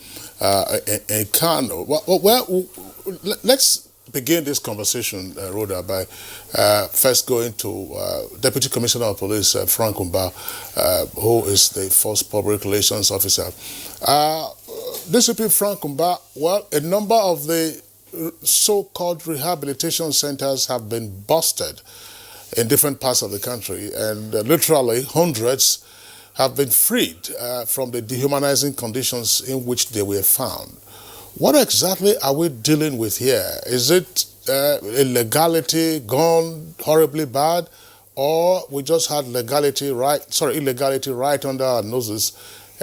in Kano. Let's begin this conversation, Rhoda, by first going to Deputy Commissioner of Police, Frank Umba, who is the Force Public Relations Officer. DCP Frank Umba, well, a number of the so-called rehabilitation centers have been busted in different parts of the country, and literally hundreds have been freed from the dehumanizing conditions in which they were found. What exactly are we dealing with here? Is it illegality gone horribly bad, or we just had illegality right under our noses?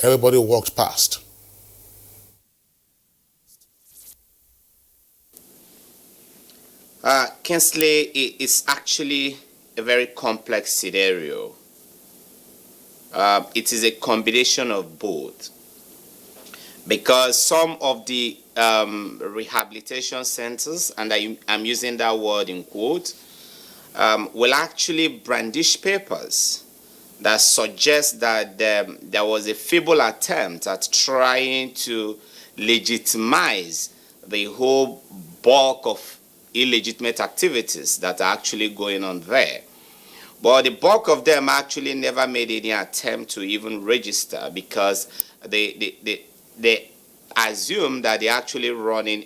Everybody walked past. Kingsley, it's actually a very complex scenario. It is a combination of both, because some of the rehabilitation centers, and I'm using that word in quote, will actually brandish papers that suggest that there was a feeble attempt at trying to legitimize the whole bulk of illegitimate activities that are actually going on there. But the bulk of them actually never made any attempt to even register, because they assume that they're actually running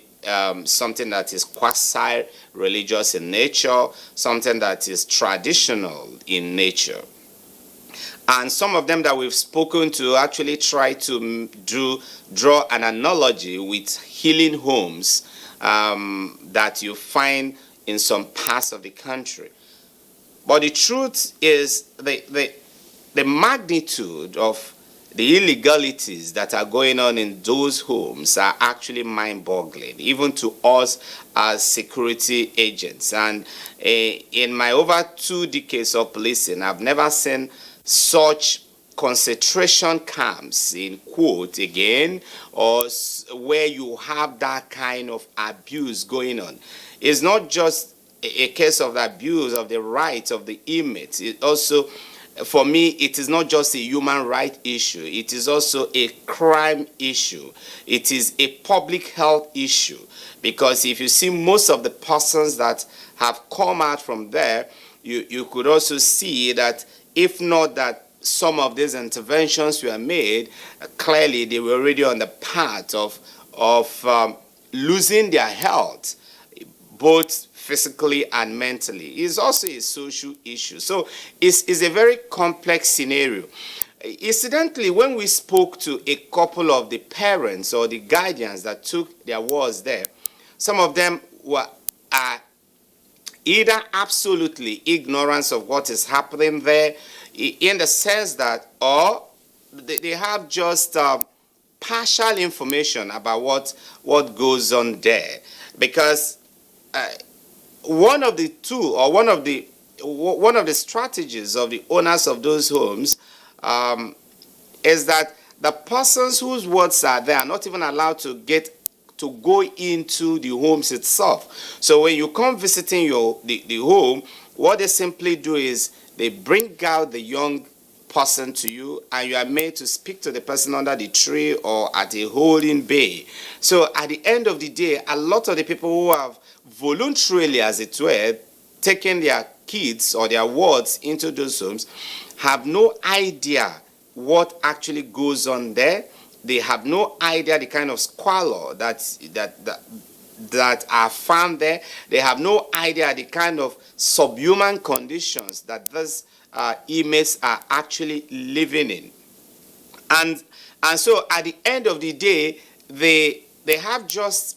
something that is quasi-religious in nature, something that is traditional in nature. And some of them that we've spoken to actually try to draw an analogy with healing homes that you find in some parts of the country. But the truth is the magnitude of the illegalities that are going on in those homes are actually mind-boggling, even to us as security agents. And in my over 2 decades of policing, I've never seen such concentration camps, in quote again, or where you have that kind of abuse going on. It's not just a case of the abuse of the rights of the inmates. It also, for me, it is not just a human right issue. It is also a crime issue. It is a public health issue, because if you see most of the persons that have come out from there, you could also see that if not that some of these interventions were made, clearly they were already on the path of losing their health, both physically and mentally. It's also a social issue. So it's a very complex scenario. Incidentally, when we spoke to a couple of the parents or the guardians that took their wards there, some of them were either absolutely ignorance of what is happening there, in the sense that, or they have just partial information about what goes on there. Because one of the strategies of the owners of those homes is that the persons whose wards are there are not even allowed to go into the homes itself. So when you come visiting the home, what they simply do is they bring out the young person to you, and you are made to speak to the person under the tree or at a holding bay. So at the end of the day, a lot of the people who have voluntarily, as it were, taken their kids or their wards into those homes have no idea what actually goes on there. They have no idea the kind of squalor that are found there. They have no idea the kind of subhuman conditions that these inmates are actually living in. And so at the end of the day, they have just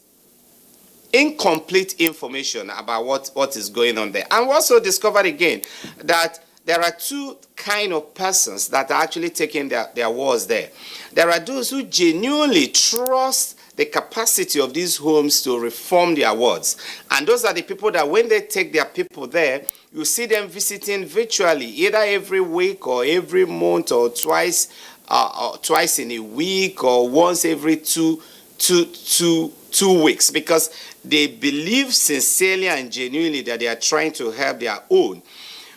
incomplete information about what is going on there. And we also discovered again that there are 2 kind of persons that are actually taking their wards there. There are those who genuinely trust the capacity of these homes to reform their wards. And those are the people that when they take their people there, you see them visiting virtually, either every week or every month or twice in a week or once every two weeks, because they believe sincerely and genuinely that they are trying to help their own.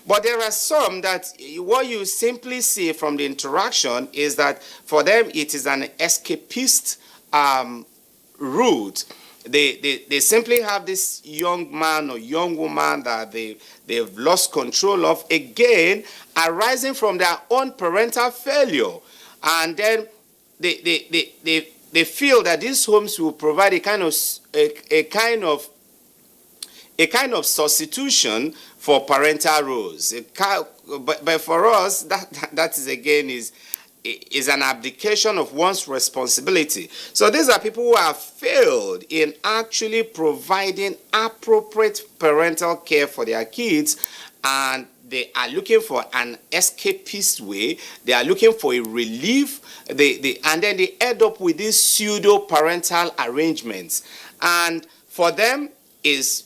But there are some that what you simply see from the interaction is that for them it is an escapist route They simply have this young man or young woman that they've lost control of, again, arising from their own parental failure. And then they feel that these homes will provide a kind of substitution for parental roles. But for us, that is again is an abdication of one's responsibility. So these are people who have failed in actually providing appropriate parental care for their kids, and they are looking for an escapist way. They are looking for a relief. And then they end up with these pseudo-parental arrangements. And for them is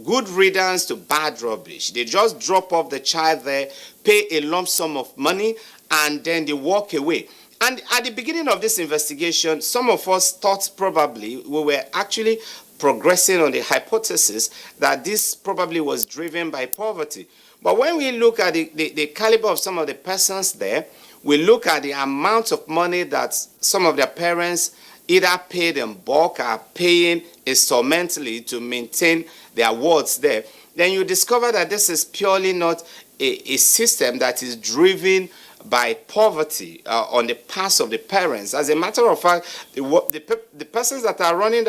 good riddance to bad rubbish. They just drop off the child there, pay a lump sum of money, and then they walk away. And at the beginning of this investigation, some of us thought probably we were actually progressing on the hypothesis that this probably was driven by poverty. But when we look at the caliber of some of the persons there, we look at the amount of money that some of their parents either paid in bulk or paying instrumentally to maintain their wards there, then you discover that this is purely not a system that is driven by poverty on the part of the parents. As a matter of fact, the persons that are running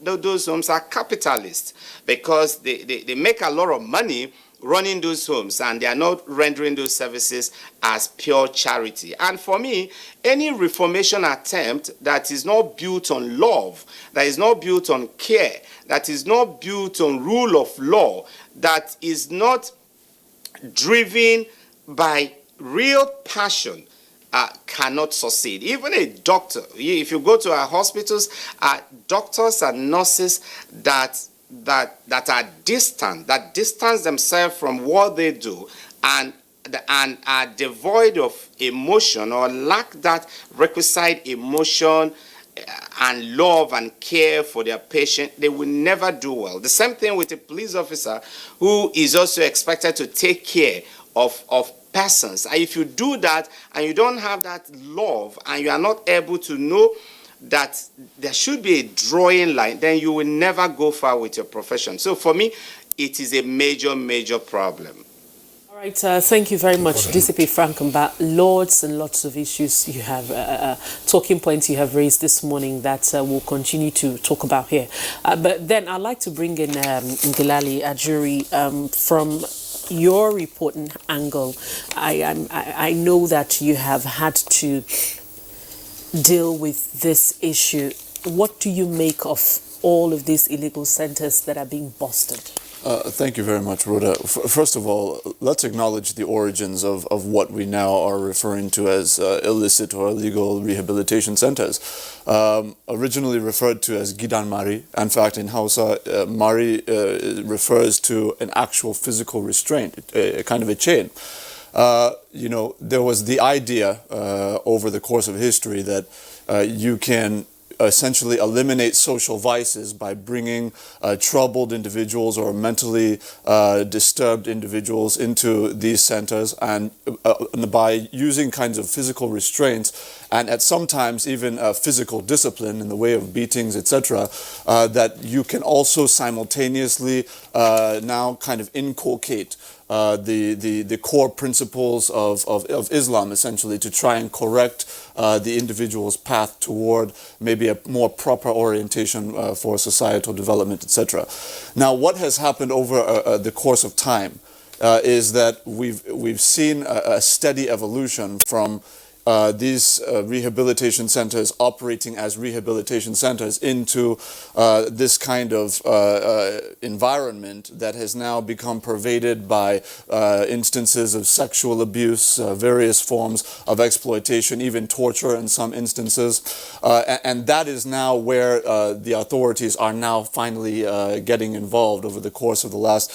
those homes are capitalists, because they make a lot of money running those homes, and they are not rendering those services as pure charity. And for me, any reformation attempt that is not built on love, that is not built on care, that is not built on rule of law, that is not driven by real passion, cannot succeed. Even a doctor, if you go to our hospitals, doctors and nurses that are distant, that distance themselves from what they do, and are devoid of emotion or lack that requisite emotion and love and care for their patient, they will never do well. The same thing with a police officer who is also expected to take care of persons. And if you do that and you don't have that love, and you are not able to know that there should be a drawing line, then you will never go far with your profession. So for me, it is a major, major problem. All right, thank you very much, DCP Frankenba. Lots and lots of issues you have, talking points you have raised this morning that we'll continue to talk about here. But then I'd like to bring in Ngilali Ajuri from your reporting angle. I know that you have had to deal with this issue. What do you make of all of these illegal centers that are being busted? Thank you very much, Rhoda. First of all, let's acknowledge the origins of what we now are referring to as illicit or illegal rehabilitation centers. Originally referred to as Gidan Mari. In fact, in Hausa, Mari refers to an actual physical restraint, a kind of a chain. There was the idea over the course of history that you can essentially eliminate social vices by bringing troubled individuals or mentally disturbed individuals into these centers, and by using kinds of physical restraints and at sometimes even physical discipline in the way of beatings, etc., that you can also simultaneously now kind of inculcate the core principles of Islam, essentially, to try and correct the individual's path toward maybe a more proper orientation for societal development, etc. Now, what has happened over the course of time is that we've seen a steady evolution from these rehabilitation centers operating as rehabilitation centers into this kind of environment that has now become pervaded by instances of sexual abuse, various forms of exploitation, even torture in some instances. And that is now where the authorities are now finally getting involved over the course of the last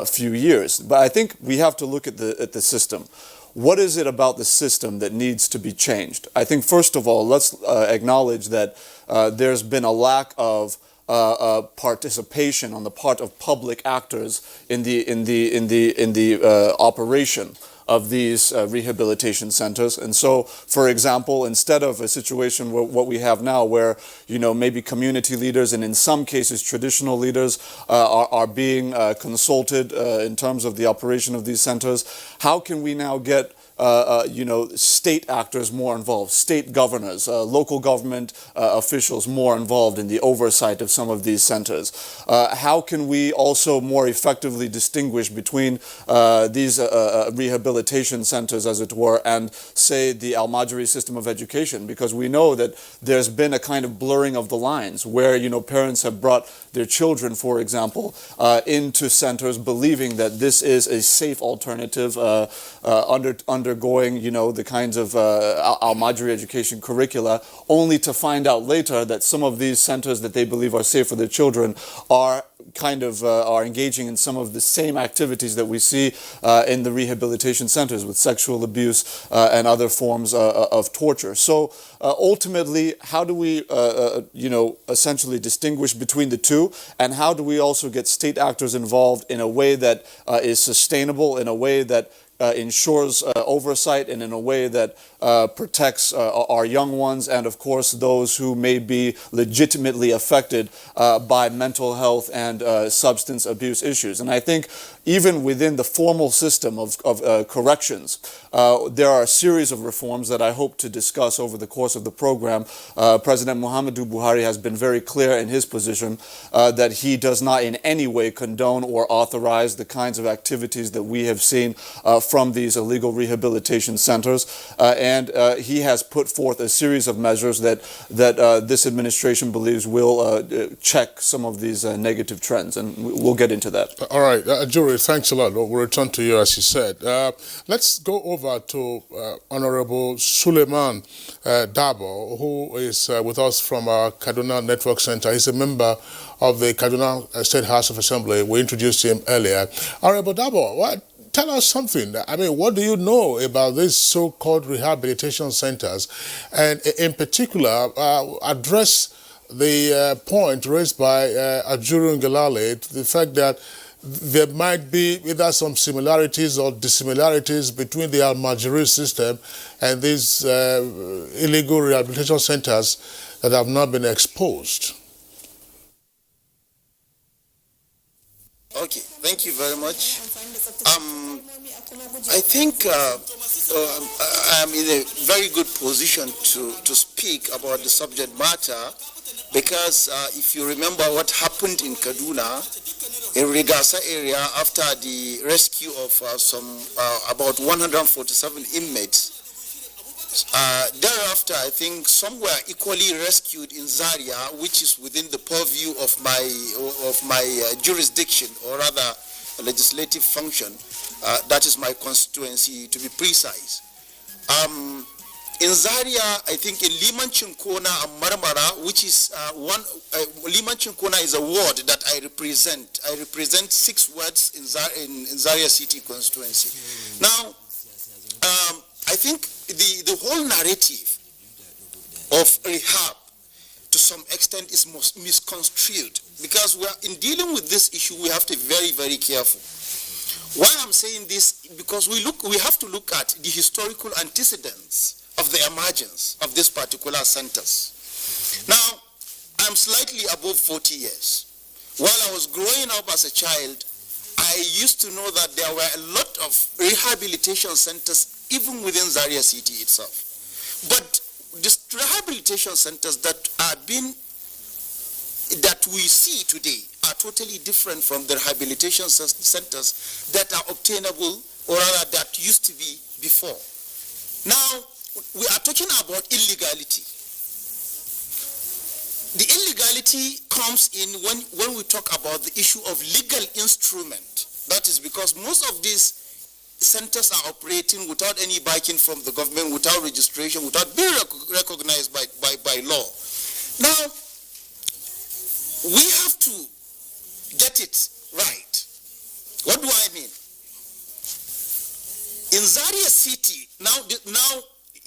few years. But I think we have to look at the system. What is it about the system that needs to be changed? I think, first of all, let's acknowledge that there's been a lack of participation on the part of public actors in the operation of these rehabilitation centers. And so, for example, instead of a situation where what we have now where, maybe community leaders and in some cases traditional leaders are being consulted in terms of the operation of these centers, how can we now get state actors more involved, state governors, local government officials more involved in the oversight of some of these centers? How can we also more effectively distinguish between these rehabilitation centers, as it were, and, say, the Almajiri system of education? Because we know that there's been a kind of blurring of the lines where, parents have brought their children, for example, into centers believing that this is a safe alternative undergoing, the kinds of Almajiri education curricula, only to find out later that some of these centers that they believe are safe for their children are are engaging in some of the same activities that we see in the rehabilitation centers with sexual abuse and other forms of torture. So ultimately, how do we, essentially distinguish between the two, and how do we also get state actors involved in a way that is sustainable, in a way that ensures oversight, and in a way that protects our young ones and, of course, those who may be legitimately affected by mental health and substance abuse issues. And I think even within the formal system of corrections, there are a series of reforms that I hope to discuss over the course of the program. President Muhammadu Buhari has been very clear in his position that he does not in any way condone or authorize the kinds of activities that we have seen from these illegal rehabilitation centers, and he has put forth a series of measures that this administration believes will check some of these negative trends, and we'll get into that. All right, Jury, thanks a lot. We'll return to you, as you said. Let's go over to Honorable Suleiman Dabo, who is with us from our Kaduna Network Center. He's a member of the Kaduna State House of Assembly. We introduced him earlier. Honorable Dabo, tell us something. I mean, what do you know about these so-called rehabilitation centers? And in particular, address the point raised by Ajuru Ngelale, the fact that there might be either some similarities or dissimilarities between the Almajiri system and these illegal rehabilitation centers that have not been exposed. Okay, thank you very much. I think I'm in a very good position to speak about the subject matter, because if you remember what happened in Kaduna, in Rigasa area, after the rescue of about 147 inmates, thereafter I think some were equally rescued in Zaria, which is within the purview of my jurisdiction, or rather a legislative function. That is my constituency, to be precise. In Zaria, I think in Liman Chinkona and Marmara, which is Liman Chinkona is a ward that I represent. I represent 6 wards in Zaria City constituency. Now, I think the whole narrative of rehab, to some extent, is misconstrued, because in dealing with this issue, we have to be very, very careful. Why I'm saying this, because we have to look at the historical antecedents of the emergence of these particular centers. Now, I'm slightly above 40 years. While I was growing up as a child, I used to know that there were a lot of rehabilitation centers even within Zaria City itself. But the rehabilitation centers that we see today are totally different from the rehabilitation centers that are obtainable, or rather that used to be before. Now, we are talking about illegality. The illegality comes in when we talk about the issue of legal instrument. That is because most of these centers are operating without any backing from the government, without registration, without being recognized by law. Now, we have to get it right. What do I mean? In Zaria City, now,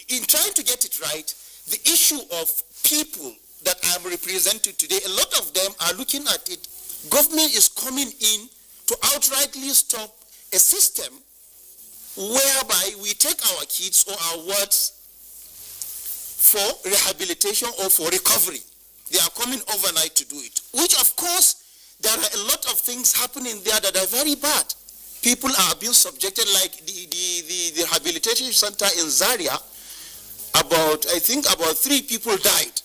in trying to get it right, the issue of people that I'm representing today, a lot of them are looking at it. Government is coming in to outrightly stop a system whereby we take our kids or our wards for rehabilitation or for recovery. They are coming overnight to do it, which of course there are a lot of things happening there that are very bad. People are being subjected, like the rehabilitation center in Zaria, I think about 3 people died.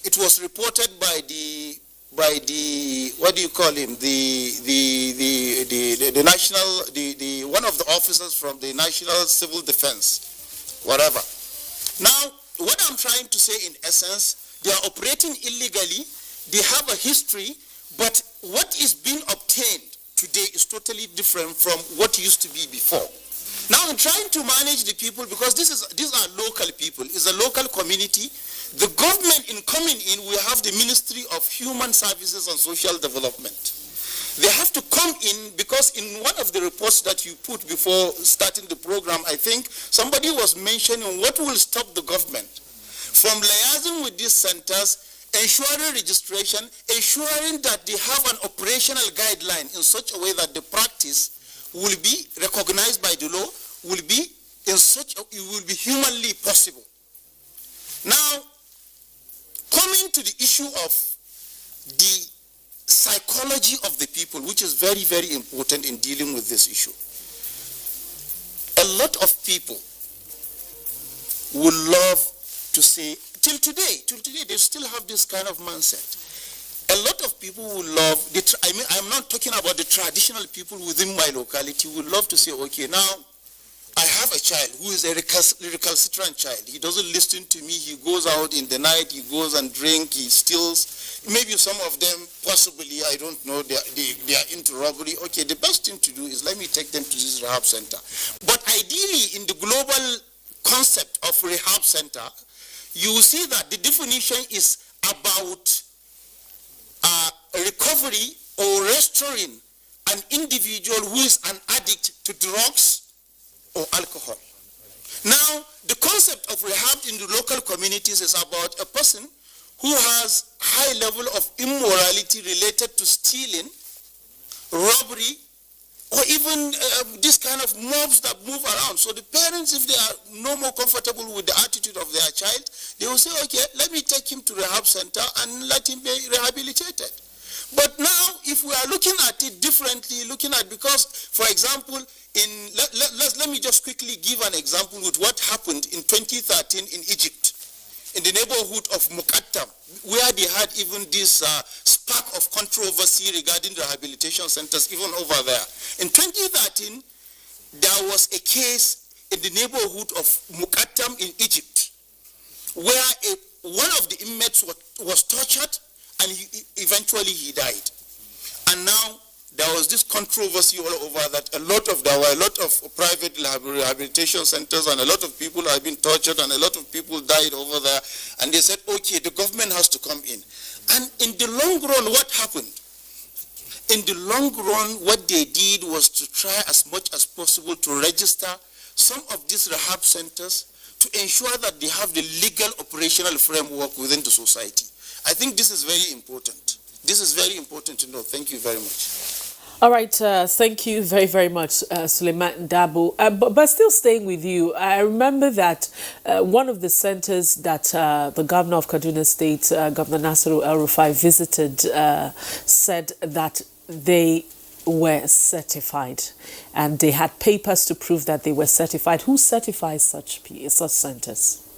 It was reported by the what do you call him, the national, one of the officers from the National Civil Defense, whatever. Now, what I'm trying to say in essence, they are operating illegally, they have a history, but what is being obtained today is totally different from what used to be before. Now I'm trying to manage the people because these are local people, it's a local community. The government in coming in, we have the Ministry of Human Services and Social Development. They have to come in because in one of the reports that you put before starting the program, I think somebody was mentioning what will stop the government from liaising with these centers, ensuring registration, ensuring that they have an operational guideline in such a way that the practice will be recognized by the law, will be it will be humanly possible. Now, coming to the issue of the psychology of the people, which is very, very important in dealing with this issue. A lot of people would love to say, till today, they still have this kind of mindset. A lot of people would love, I'm not talking about the traditional people within my locality, would love to say, okay, now I have a child who is a recalcitrant child. He doesn't listen to me. He goes out in the night. He goes and drink. He steals. Maybe some of them, possibly, I don't know, they are into robbery. Okay, the best thing to do is let me take them to this rehab center. But ideally, in the global concept of rehab center, you will see that the definition is about recovery or restoring an individual who is an addict to drugs or alcohol. Now, the concept of rehab in the local communities is about a person who has high level of immorality related to stealing, robbery, or even this kind of mobs that move around. So the parents, if they are no more comfortable with the attitude of their child, they will say, okay, let me take him to rehab center and let him be rehabilitated. But now, if we are looking at it differently, because, for example, let me just quickly give an example with what happened in 2013 in Egypt, in the neighborhood of Muqattam, where they had even this spark of controversy regarding rehabilitation centers even over there. In 2013, there was a case in the neighborhood of Muqattam in Egypt, where one of the inmates was tortured and eventually he died. And now there was this controversy all over that there were a lot of private rehabilitation centers and a lot of people have been tortured and a lot of people died over there. And they said, okay, the government has to come in. And in the long run, what happened? In the long run, what they did was to try as much as possible to register some of these rehab centers to ensure that they have the legal operational framework within the society. I think this is very important. This is very important to know. Thank you very much. All right, thank you very, very much, Suleiman Dabo. But still staying with you, I remember that one of the centers that the governor of Kaduna State, Governor Nasiru El-Rufai, visited said that they were certified and they had papers to prove that they were certified. Who certifies such centers?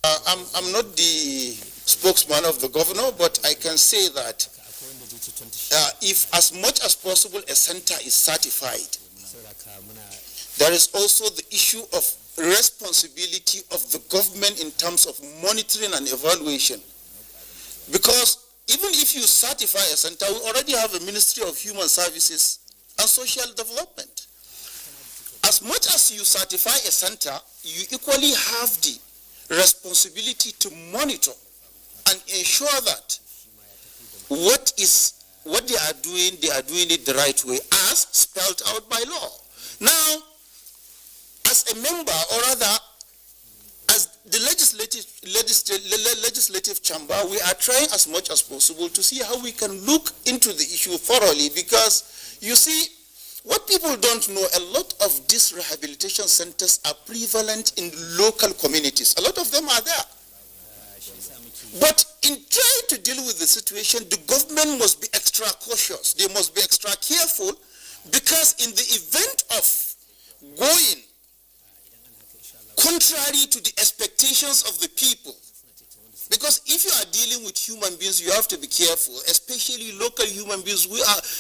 I'm not the spokesman of the governor, but I can say that if as much as possible a center is certified, there is also the issue of responsibility of the government in terms of monitoring and evaluation. Because even if you certify a center, we already have a Ministry of Human Services and Social Development. As much as you certify a center, you equally have the responsibility to monitor and ensure that what they are doing it the right way as spelled out by law. Now, as a member, or rather, as the legislative chamber, we are trying as much as possible to see how we can look into the issue thoroughly, because you see, what people don't know, a lot of these rehabilitation centers are prevalent in local communities. A lot of them are there. But in trying to deal with the situation, the government must be extra cautious. They must be extra careful, because in the event of going contrary to the expectations of the people, because if you are dealing with human beings, you have to be careful, especially local human beings.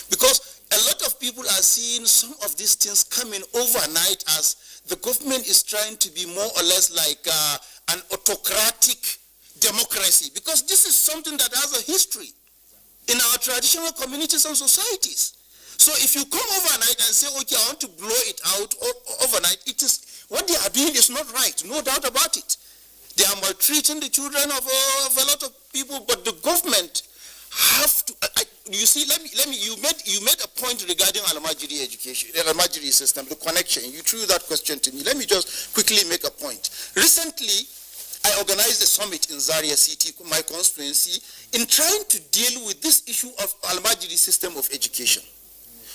Because a lot of people are seeing some of these things coming overnight, as the government is trying to be more or less like an autocratic democracy, because this is something that has a history in our traditional communities and societies. So if you come overnight and say, okay, I want to blow it out overnight, it is, what they are doing is not right, no doubt about it. They are maltreating the children of a lot of people, but the government have to, you see, you made a point regarding Almajiri education, the Almajiri system, the connection. You threw that question to me. Let me just quickly make a point. Recently, I organized a summit in Zaria City, my constituency, in trying to deal with this issue of Almajiri system of education.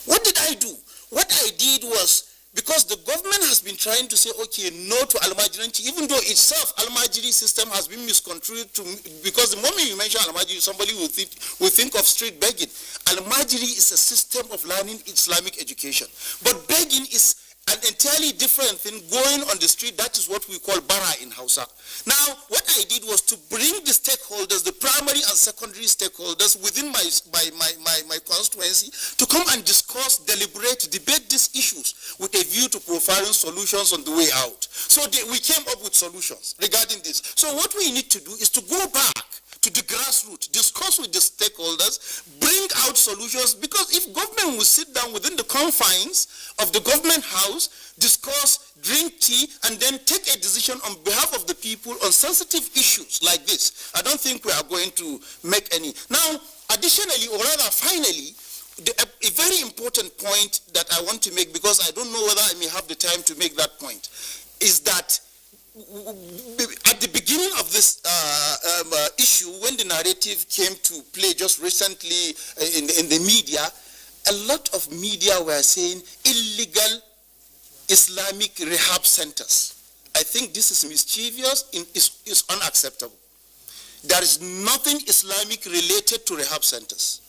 What did I do? What I did was, because the government has been trying to say, okay, no to Almajiranci, even though itself, Almajiri system has been misconstrued to, because the moment you mention Almajiri, somebody will think of street begging. Almajiri is a system of learning Islamic education. But begging is an entirely different thing. Going on the street, that is what we call bara in Hausa. Now, what I did was to bring the stakeholders, the primary and secondary stakeholders within my constituency, to come and discuss, deliberate, debate these issues with a view to profiling solutions on the way out. So we came up with solutions regarding this. So what we need to do is to go back to the grassroots, discuss with the stakeholders, bring out solutions, because if government will sit down within the confines of the government house, discuss, drink tea, and then take a decision on behalf of the people on sensitive issues like this, I don't think we are going to make any. Now, additionally, or rather finally, a very important point that I want to make, because I don't know whether I may have the time to make that point, is that at the beginning of this issue, when the narrative came to play just recently in the media, a lot of media were saying illegal Islamic rehab centers. I think this is mischievous, is unacceptable. There is nothing Islamic related to rehab centers.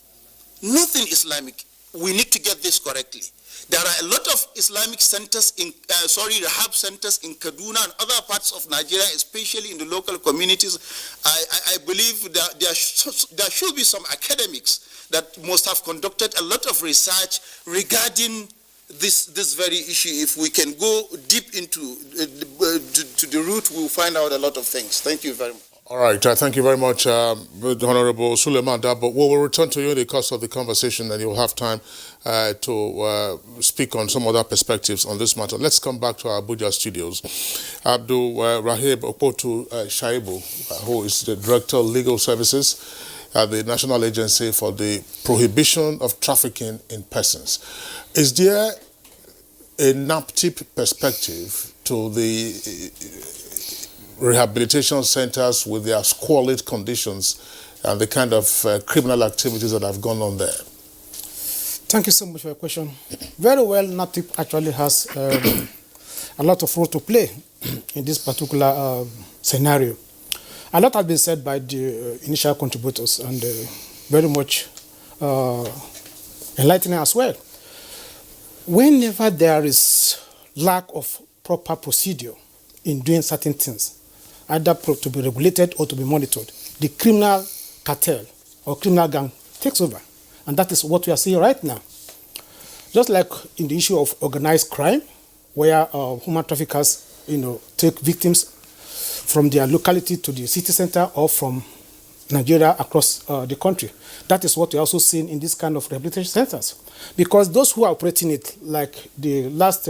Nothing Islamic. We need to get this correctly. There are a lot of Islamic centers rehab centers in Kaduna and other parts of Nigeria, especially in the local communities. I believe that there should be some academics that must have conducted a lot of research regarding this very issue. If we can go deep into to the root, we'll find out a lot of things. Thank you very much. All right, thank you very much, Honorable Suleiman Dabo. We will return to you in the course of the conversation, and you'll have time to speak on some other perspectives on this matter. Let's come back to our Abuja studios. Abdul Rahib Okpotu Shaibu, who is the Director of Legal Services at the National Agency for the Prohibition of Trafficking in Persons. Is there a NAPTIP perspective to the rehabilitation centers with their squalid conditions and the kind of criminal activities that have gone on there? Thank you so much for your question. Very well, NAPTIP actually has a lot of role to play in this particular scenario. A lot has been said by the initial contributors, and very much enlightening as well. Whenever there is lack of proper procedure in doing certain things, either to be regulated or to be monitored, the criminal cartel or criminal gang takes over. And that is what we are seeing right now. Just like in the issue of organized crime, where human traffickers, take victims from their locality to the city center or from Nigeria across the country. That is what we're also seeing in this kind of rehabilitation centers. Because those who are operating it, like the last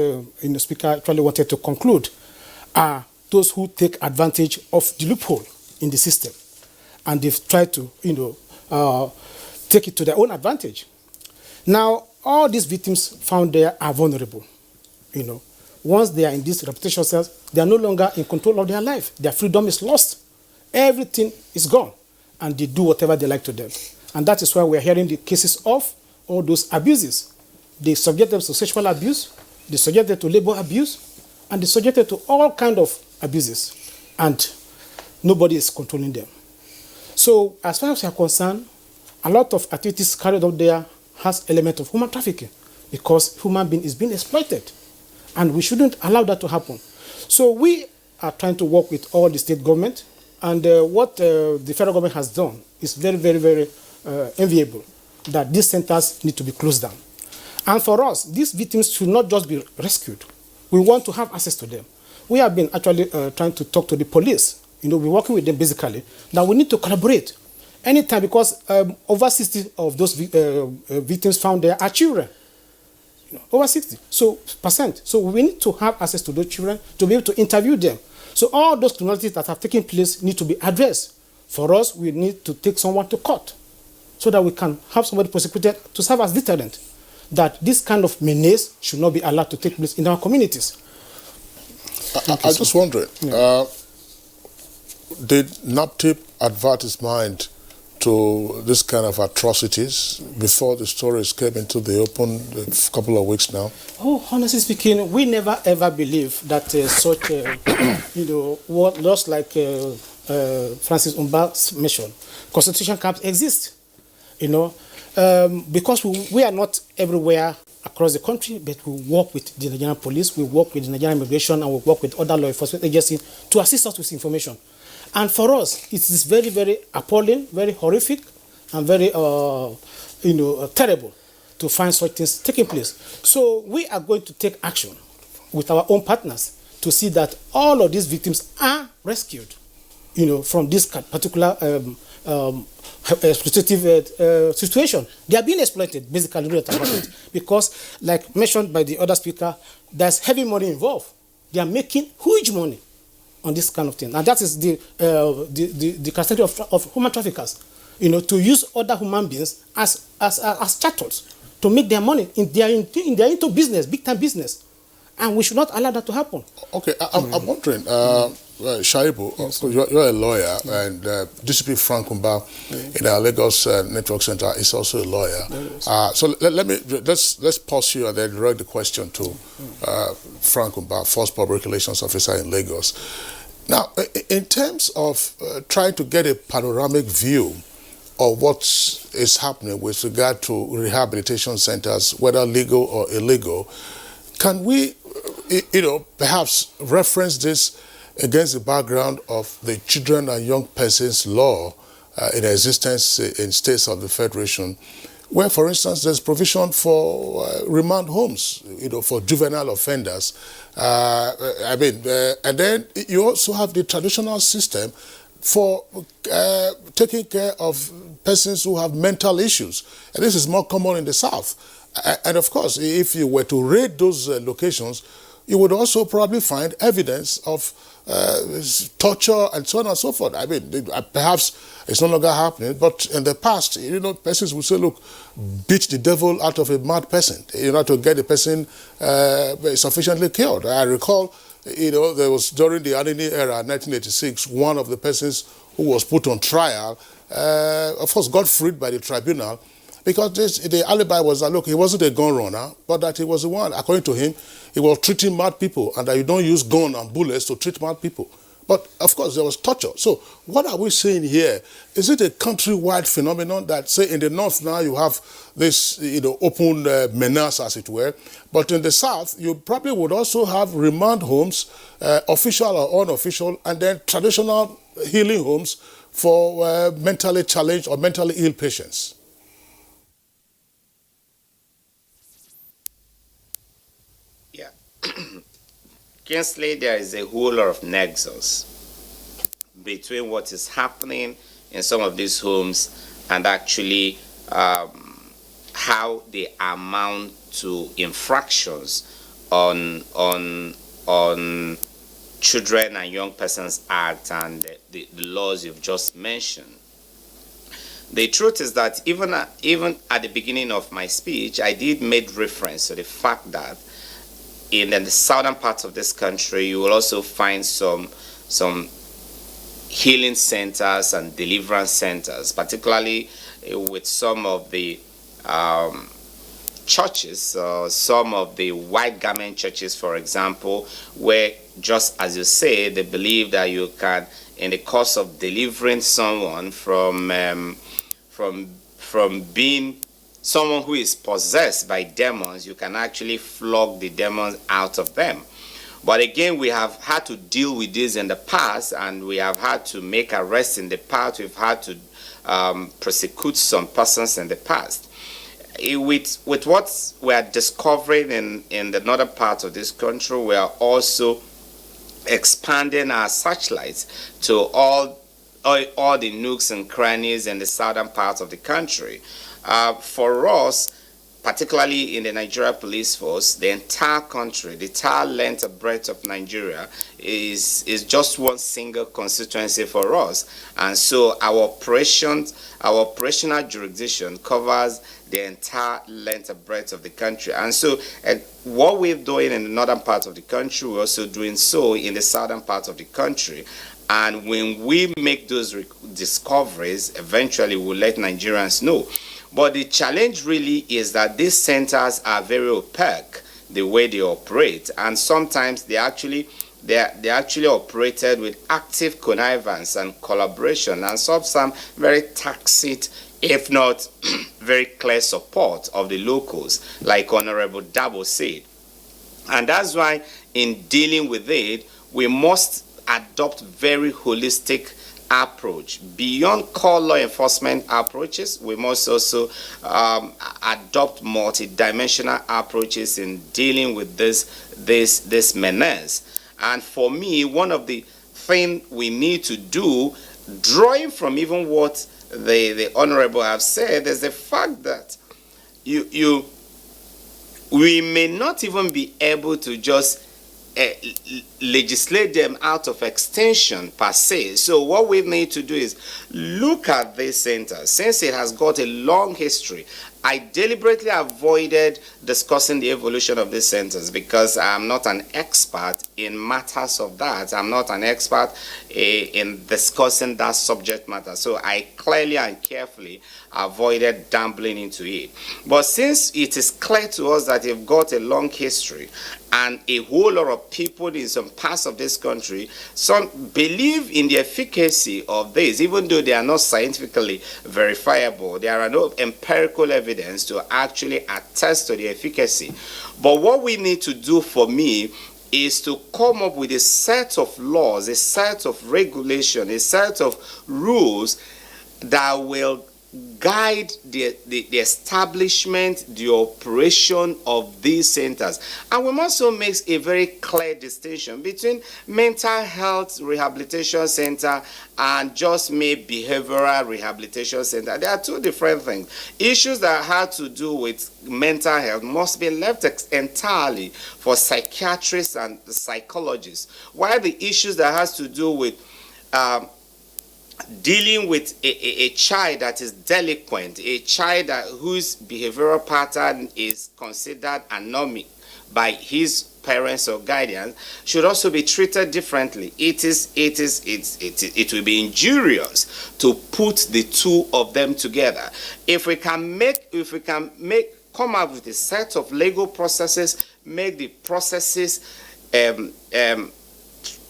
speaker actually wanted to conclude, are those who take advantage of the loophole in the system, and they've tried to, take it to their own advantage. Now, all these victims found there are vulnerable. once they are in these reputation cells, they are no longer in control of their life. Their freedom is lost. Everything is gone, and they do whatever they like to them. And that is why we are hearing the cases of all those abuses. They subject them to sexual abuse, they subject them to labor abuse, and they subject them to all kinds of abuses. And nobody is controlling them. So as far as we are concerned, a lot of activities carried out there has element of human trafficking, because human being is being exploited. And we shouldn't allow that to happen. So we are trying to work with all the state government, and what the federal government has done is very, very, very enviable, that these centers need to be closed down. And for us, these victims should not just be rescued. We want to have access to them. We have been actually trying to talk to the police. We're working with them basically. Now we need to collaborate anytime, because over 60 of those victims found there are children. Over 60% So we need to have access to those children to be able to interview them. So all those criminalities that have taken place need to be addressed. For us, we need to take someone to court so that we can have somebody prosecuted to serve as deterrent, that this kind of menace should not be allowed to take place in our communities. I just wondering, did NAPTIP advert its mind to this kind of atrocities before the stories came into the open a couple of weeks now? Oh, honestly speaking, we never ever believed that such, what just like Francis Umba mentioned, concentration camps exist. Because we are not everywhere across the country, but we work with the Nigerian police, we work with the Nigerian immigration, and we work with other law enforcement agencies to assist us with information. And for us, it is very, very appalling, very horrific, and very, terrible to find such things taking place. So we are going to take action with our own partners to see that all of these victims are rescued, from this particular exploitative situation. They are being exploited, basically, because, like mentioned by the other speaker, there's heavy money involved. They are making huge money on this kind of thing, and that is the capacity of human traffickers, to use other human beings as chattels to make their money. They are into business, big time business, and we should not allow that to happen. Okay, I'm wondering, Shaibu, yes, you're a lawyer, and DCP Frank Umba in our Lagos Network Center is also a lawyer. So let's pause you and then direct the question to Frank Umba, First Public Relations Officer in Lagos. Now, in terms of trying to get a panoramic view of what is happening with regard to rehabilitation centers, whether legal or illegal, can we, perhaps reference this against the background of the Children and Young Persons Law in existence in states of the Federation, where, for instance, there's provision for remand homes, for juvenile offenders. And then you also have the traditional system for taking care of persons who have mental issues. And this is more common in the South. And of course, if you were to raid those locations, you would also probably find evidence of torture and so on and so forth. Perhaps it's no longer happening, but in the past, persons would say, look, beat the devil out of a mad person, to get the person sufficiently killed. I recall, there was during the Anini era, 1986, one of the persons who was put on trial, of course, got freed by the tribunal, because the alibi was that, look, he wasn't a gun runner, but that he was the one, according to him, he was treating mad people, and that you don't use gun and bullets to treat mad people. But, of course, there was torture. So what are we saying here? Is it a countrywide phenomenon that, say, in the north now you have this, open menace, as it were, but in the south you probably would also have remand homes, official or unofficial, and then traditional healing homes for mentally challenged or mentally ill patients? Kingsley, there is a whole lot of nexus between what is happening in some of these homes and actually how they amount to infractions on Children and Young Persons Act and the laws you've just mentioned. The truth is that even at the beginning of my speech, I did make reference to the fact that in the southern parts of this country, you will also find some healing centers and deliverance centers, particularly with some of the churches, some of the white garment churches, for example, where, just as you say, they believe that you can, in the course of delivering someone from being someone who is possessed by demons, you can actually flog the demons out of them. But again, we have had to deal with this in the past, and we have had to make arrests in the past. We've had to prosecute some persons in the past. With what we are discovering in the northern part of this country, we are also expanding our searchlights to all the nooks and crannies in the southern part of the country. For us, particularly in the Nigeria police force, the entire country, the entire length and breadth of Nigeria is just one single constituency for us. And so our operational jurisdiction covers the entire length and breadth of the country. And so what we're doing in the northern part of the country, we're also doing so in the southern part of the country. And when we make those discoveries, eventually we'll let Nigerians know. But the challenge really is that these centers are very opaque, the way they operate, and sometimes they're actually operated with active connivance and collaboration, and some very tacit, if not very clear support of the locals, like Honorable Dabo said. And that's why in dealing with it, we must adopt very holistic approach. Beyond core law enforcement approaches, we must also adopt multidimensional approaches in dealing with this menace. And for me, one of the things we need to do, drawing from even what the Honorable have said, is the fact that we may not even be able to just legislate them out of extension per se. So what we need to do is look at this center. Since it has got a long history, I deliberately avoided discussing the evolution of these centers because I'm not an expert in matters of that. I'm not an expert in discussing that subject matter. So I clearly and carefully avoided dabbling into it. But since it is clear to us that you've got a long history and a whole lot of people in some parts of this country, some believe in the efficacy of this, even though they are not scientifically verifiable. There are no empirical evidence to actually attest to the efficacy. But what we need to do, for me, is to come up with a set of laws, a set of regulation, a set of rules that will guide the establishment, the operation of these centers. And we must also make a very clear distinction between mental health rehabilitation center and just maybe behavioral rehabilitation center. There are two different things. Issues that have to do with mental health must be left entirely for psychiatrists and psychologists, while the issues that has to do with dealing with a child that is delinquent, a child whose behavioral pattern is considered anomic by his parents or guardians, should also be treated differently. It will be injurious to put the two of them together. If we can come up with a set of legal processes, make the processes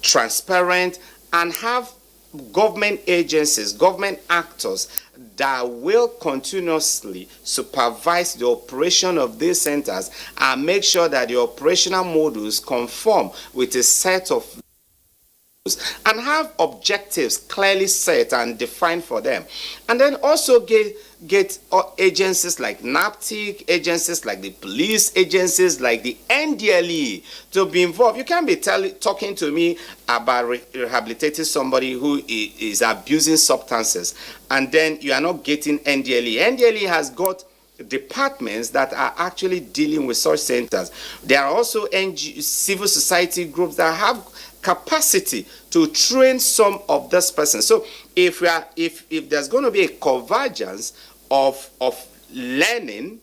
transparent, and have government agencies, government actors that will continuously supervise the operation of these centers and make sure that the operational models conform with a set of and have objectives clearly set and defined for them. And then also get agencies like NAPTIC, agencies like the police agencies, like the NDLE to be involved. You can't be talking to me about rehabilitating somebody who is abusing substances, and then you are not getting NDLE. NDLE has got departments that are actually dealing with such centers. There are also civil society groups that have capacity to train some of this person. So if there's going to be a convergence of learning,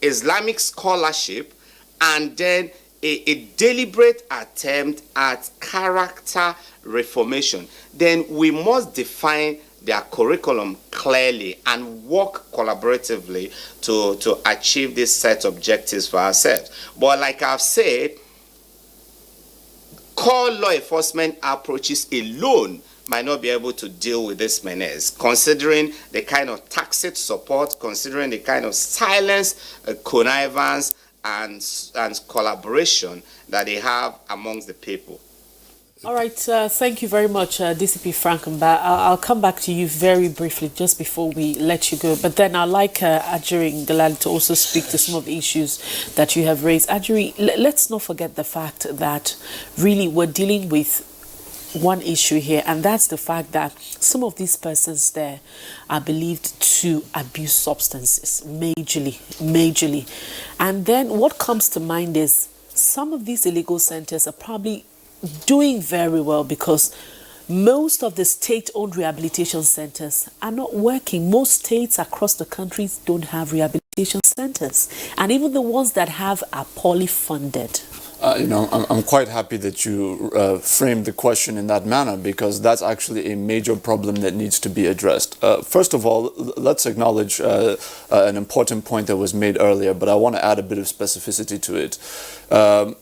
Islamic scholarship, and then a deliberate attempt at character reformation, then we must define their curriculum clearly and work collaboratively to achieve these set objectives for ourselves. But like I've said, core law enforcement approaches alone might not be able to deal with this menace, considering the kind of tacit support, considering the kind of silence, connivance, and collaboration that they have amongst the people. All right, thank you very much, DCP Frankenberg. I'll come back to you very briefly just before we let you go. But then I'd like Ajuri Ngalali to also speak to some of the issues that you have raised. Ajuri, let's not forget the fact that really we're dealing with one issue here, and that's the fact that some of these persons there are believed to abuse substances majorly. And then what comes to mind is some of these illegal centers are probably doing very well because most of the state-owned rehabilitation centers are not working. Most states across the country don't have rehabilitation centers, and even the ones that have are poorly funded. I'm quite happy that you framed the question in that manner, because that's actually a major problem that needs to be addressed. First of all, let's acknowledge an important point that was made earlier, but I want to add a bit of specificity to it.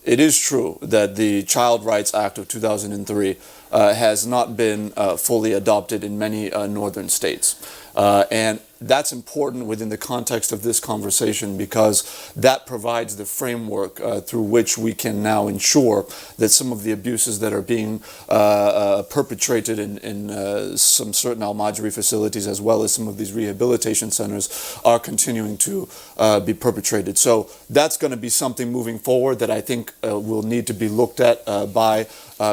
It is true that the Child Rights Act of 2003 has not been fully adopted in many northern states. And that's important within the context of this conversation, because that provides the framework through which we can now ensure that some of the abuses that are being perpetrated in some certain Al-Majri facilities, as well as some of these rehabilitation centers, are continuing to be perpetrated. So that's going to be something moving forward that I think will need to be looked at by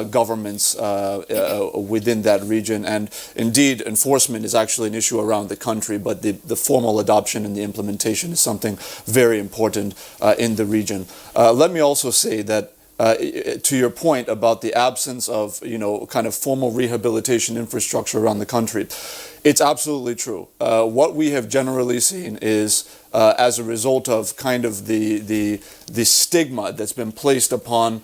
governments within that region. And indeed, enforcement is actually an issue around the country, but the formal adoption and the implementation is something very important in the region. Let me also say that to your point about the absence of, kind of formal rehabilitation infrastructure around the country, it's absolutely true. What we have generally seen is, as a result of kind of the stigma that's been placed upon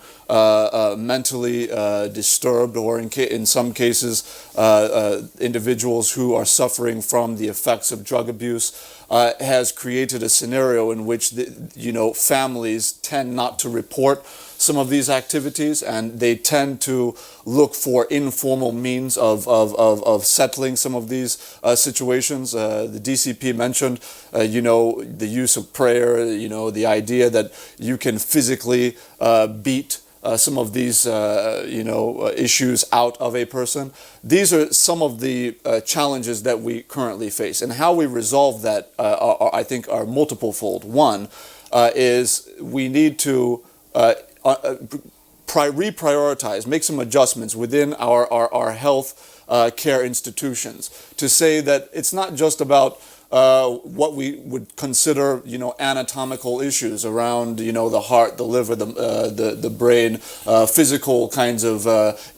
mentally disturbed, or in some cases individuals who are suffering from the effects of drug abuse, has created a scenario in which families tend not to report some of these activities, and they tend to look for informal means of settling some of these situations. The DCP mentioned, the use of prayer, the idea that you can physically beat some of these, issues out of a person. These are some of the challenges that we currently face, and how we resolve that, I think, are multiple-fold. One is we need to reprioritize, make some adjustments within our health care institutions to say that it's not just about what we would consider, anatomical issues around, the heart, the liver, the brain, physical kinds of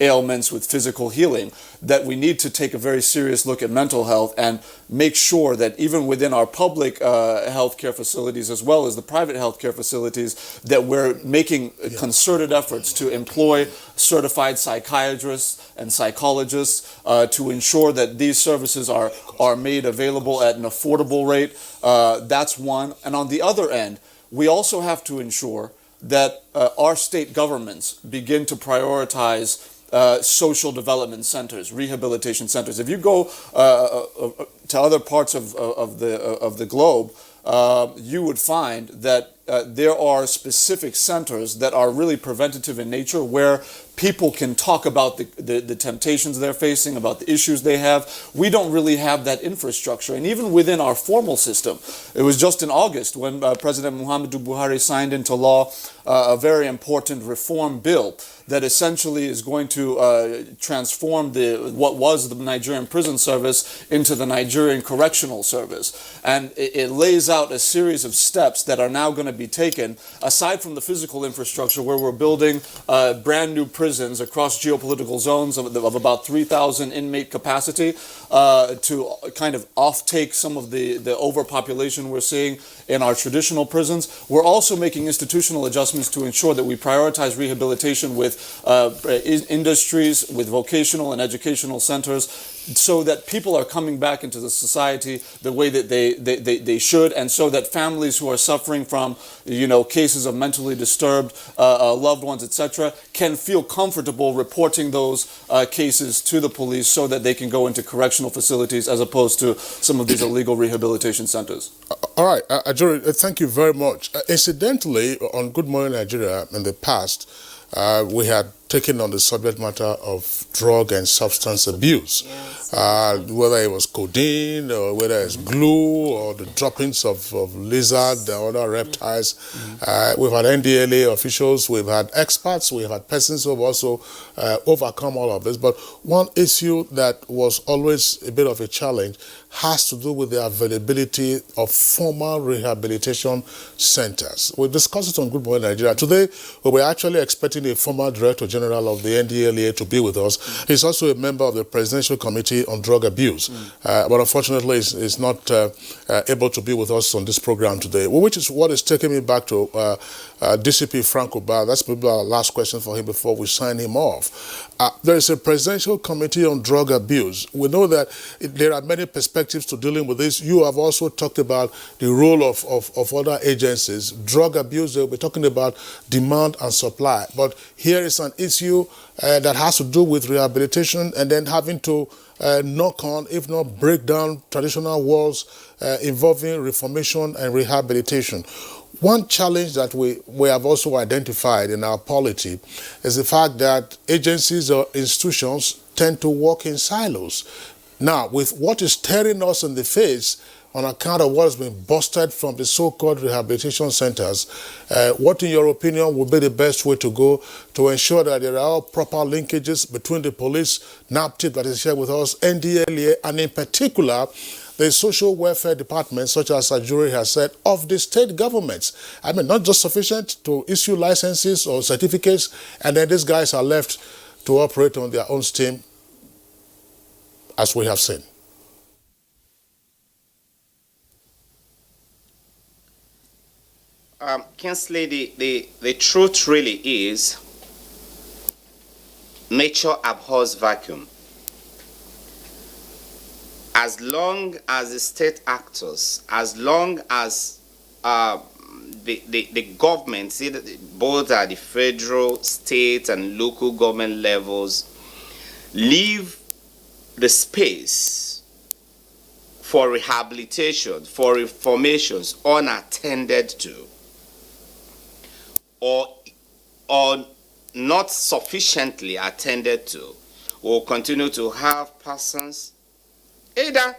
ailments with physical healing, that we need to take a very serious look at mental health and make sure that even within our public healthcare facilities, as well as the private healthcare facilities, that we're making concerted efforts to employ certified psychiatrists and psychologists to ensure that these services are made available at an affordable rate. That's one. And on the other end, we also have to ensure that our state governments begin to prioritize social development centers, rehabilitation centers. If you go to other parts of the globe, you would find that there are specific centers that are really preventative in nature, where people can talk about the temptations they're facing, about the issues they have. We don't really have that infrastructure. And even within our formal system, it was just in August when President Muhammadu Buhari signed into law a very important reform bill that essentially is going to transform what was the Nigerian prison service into the Nigerian correctional service. And it lays out a series of steps that are now going to to be taken, aside from the physical infrastructure, where we're building brand new prisons across geopolitical zones of about 3,000 inmate capacity to kind of off-take some of the overpopulation we're seeing in our traditional prisons. We're also making institutional adjustments to ensure that we prioritize rehabilitation with industries, with vocational and educational centers, so that people are coming back into the society the way that they should, and so that families who are suffering from, cases of mentally disturbed loved ones, etc., can feel comfortable reporting those cases to the police, so that they can go into correctional facilities as opposed to some of these illegal rehabilitation centers. All right, Ajuri, thank you very much. Incidentally, on Good Morning Nigeria in the past, we had taken on the subject matter of drug and substance abuse, whether it was codeine or whether it's glue or the droppings of lizard and other reptiles. We've had NDLA officials, we've had experts, we've had persons who have also overcome all of this. But one issue that was always a bit of a challenge has to do with the availability of formal rehabilitation centers. We discussed it on Good Morning Nigeria. Today, we were actually expecting a former Director General of the NDLA to be with us. He's also a member of the Presidential Committee on Drug Abuse, but unfortunately is not able to be with us on this program today, which is what is taking me back to DCP Frank Uba. That's maybe our last question for him before we sign him off. There is a Presidential Committee on Drug Abuse. We know that there are many perspectives to dealing with this. You have also talked about the role of other agencies. Drug abuse, they'll be talking about demand and supply. But here is an issue that has to do with rehabilitation and then having to knock on, if not break down, traditional walls involving reformation and rehabilitation. One challenge that we have also identified in our polity is the fact that agencies or institutions tend to work in silos. Now, with what is staring us in the face on account of what has been busted from the so-called rehabilitation centers, what in your opinion would be the best way to go to ensure that there are proper linkages between the police, NAPTIP that is here with us, NDLA, and in particular, the social welfare department, such as Ajuri has said, of the state governments. I mean, not just sufficient to issue licenses or certificates, and then these guys are left to operate on their own steam, as we have seen. Kingsley, the truth really is, nature abhors vacuum. As long as the state actors, as long as the governments, both at the federal, state, and local government levels, leave the space for rehabilitation, for reformations unattended to, or not sufficiently attended to, we'll continue to have persons either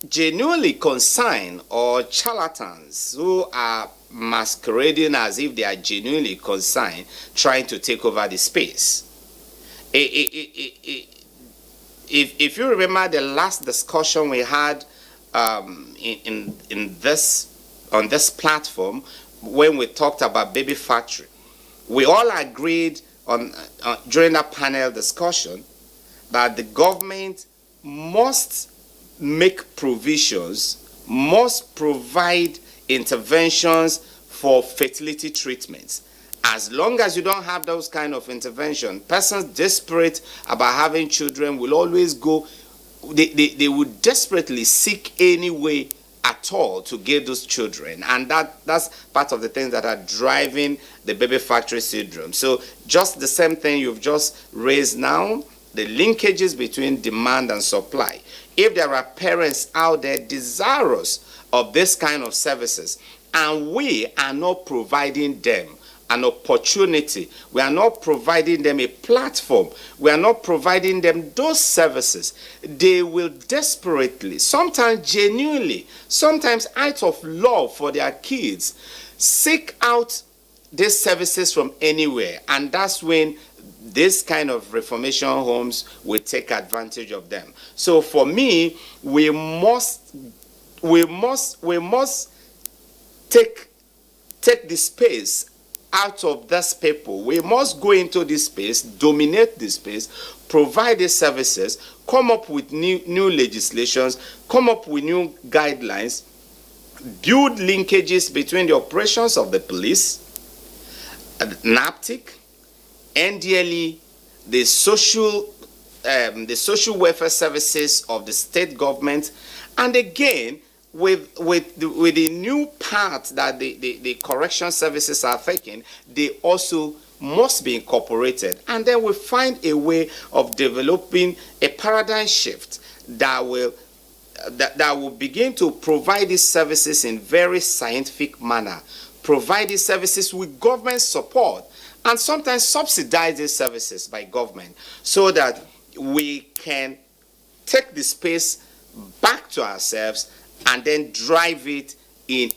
genuinely consigned or charlatans who are masquerading as if they are genuinely consigned, trying to take over the space. If you remember the last discussion we had on this platform, when we talked about baby factory, we all agreed during that panel discussion that the government must make provisions, must provide interventions for fertility treatments. As long as you don't have those kind of intervention, persons desperate about having children will always go, they would desperately seek any way at all to get those children. And that's part of the things that are driving the baby factory syndrome. So just the same thing you've just raised now, the linkages between demand and supply. If there are parents out there desirous of this kind of services, and we are not providing them an opportunity, we are not providing them a platform, we are not providing them those services, they will desperately, sometimes genuinely, sometimes out of love for their kids, seek out these services from anywhere. And that's when this kind of reformation homes will take advantage of them. So for me, we must take take the space out of these people. We must go into this space, dominate this space, provide these services, come up with new legislations, come up with new guidelines, build linkages between the operations of the police, NAPTIC, NDLE, the social welfare services of the state government, and again, with the new path that the correction services are taking, they also must be incorporated. And then we find a way of developing a paradigm shift that will begin to provide these services in very scientific manner, provide these services with government support, and sometimes subsidize these services by government, so that we can take the space back to ourselves and then drive it in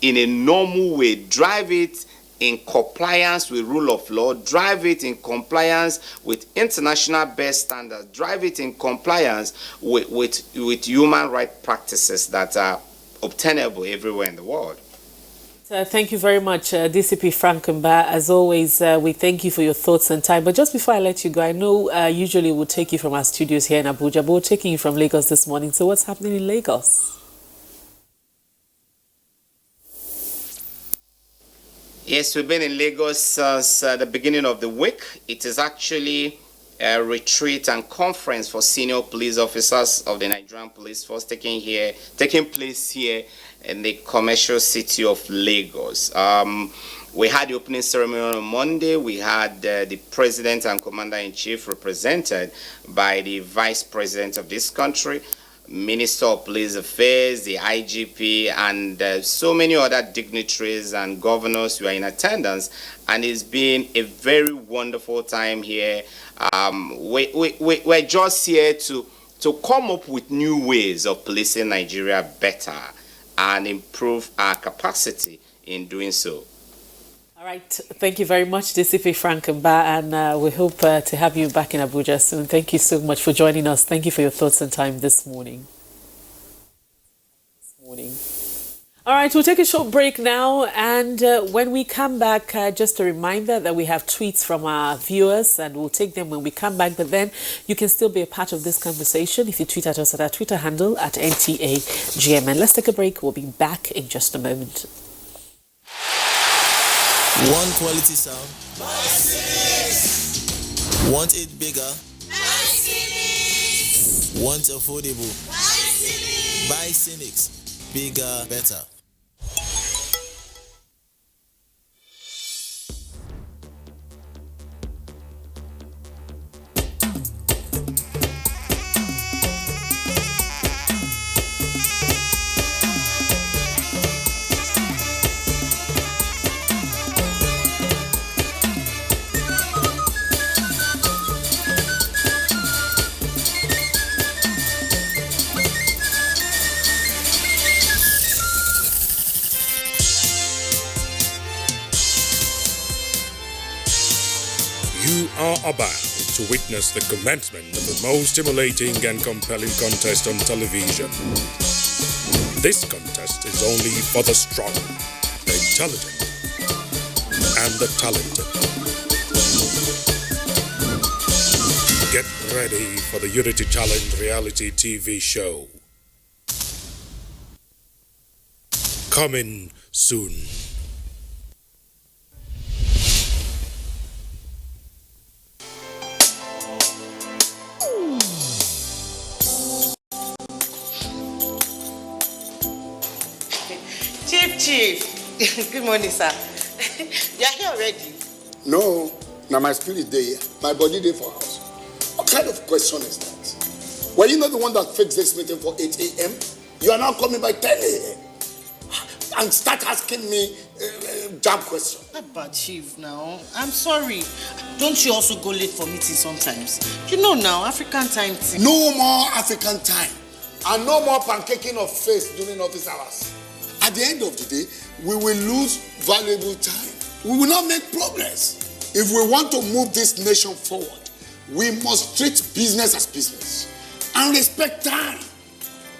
a normal way, drive it in compliance with rule of law, drive it in compliance with international best standards, drive it in compliance with human rights practices that are obtainable everywhere in the world. Thank you very much, DCP Frank Mba. As always, we thank you for your thoughts and time. But just before I let you go, I know usually we'll take you from our studios here in Abuja, but we're taking you from Lagos this morning. So what's happening in Lagos? Yes, we've been in Lagos since the beginning of the week. It is actually a retreat and conference for senior police officers of the Nigerian Police Force taking place here in the commercial city of Lagos. We had the opening ceremony on Monday. We had the President and Commander-in-Chief represented by the Vice President of this country, Minister of Police Affairs, the IGP, and so many other dignitaries and governors who are in attendance. And it's been a very wonderful time here. We're just here to come up with new ways of policing Nigeria better and improve our capacity in doing so. All right. Thank you very much, DCP Frank Mba, and we hope to have you back in Abuja soon. Thank you so much for joining us. Thank you for your thoughts and time this morning. All right, we'll take a short break now, and when we come back, just a reminder that we have tweets from our viewers, and we'll take them when we come back. But then you can still be a part of this conversation if you tweet at us at our Twitter handle at NTAGMN. Let's take a break. We'll be back in just a moment. One quality sound. Want it bigger? Want affordable? Buy Cynics. Bigger, better. About to witness the commencement of the most stimulating and compelling contest on television. This contest is only for the strong, the intelligent, and the talented. Get ready for the Unity Challenge reality TV show. Coming soon. Chief, good morning, sir. You are here already? No, now my spirit day, my body day for house. What kind of question is that? Were you not the one that fixed this meeting for 8 a.m.? You are now coming by 10 a.m. and start asking me jab questions. But Chief, now, I'm sorry. Don't you also go late for meetings sometimes? You know now, African time. No more African time. And no more pancaking of face during office hours. At the end of the day, we will lose valuable time. We will not make progress. If we want to move this nation forward, we must treat business as business and respect time.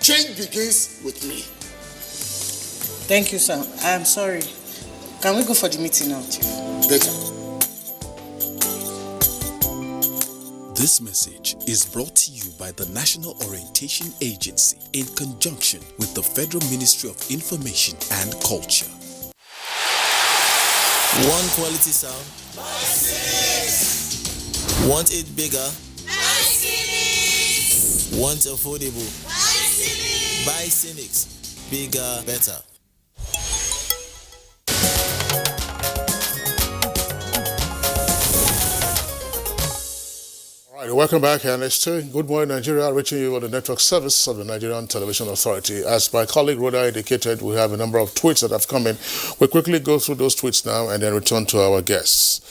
Change begins with me. Thank you, sir. I'm sorry. Can we go for the meeting now, Chief? Better. This message is brought to you by the National Orientation Agency in conjunction with the Federal Ministry of Information and Culture. One quality sound. Want it bigger? Want affordable? Buy Cynics. Bigger, better. All right, welcome back, and it's still Good Morning Nigeria, reaching you on the network service of the Nigerian Television Authority. As my colleague Rhoda indicated, we have a number of tweets that have come in. We'll quickly go through those tweets now and then return to our guests.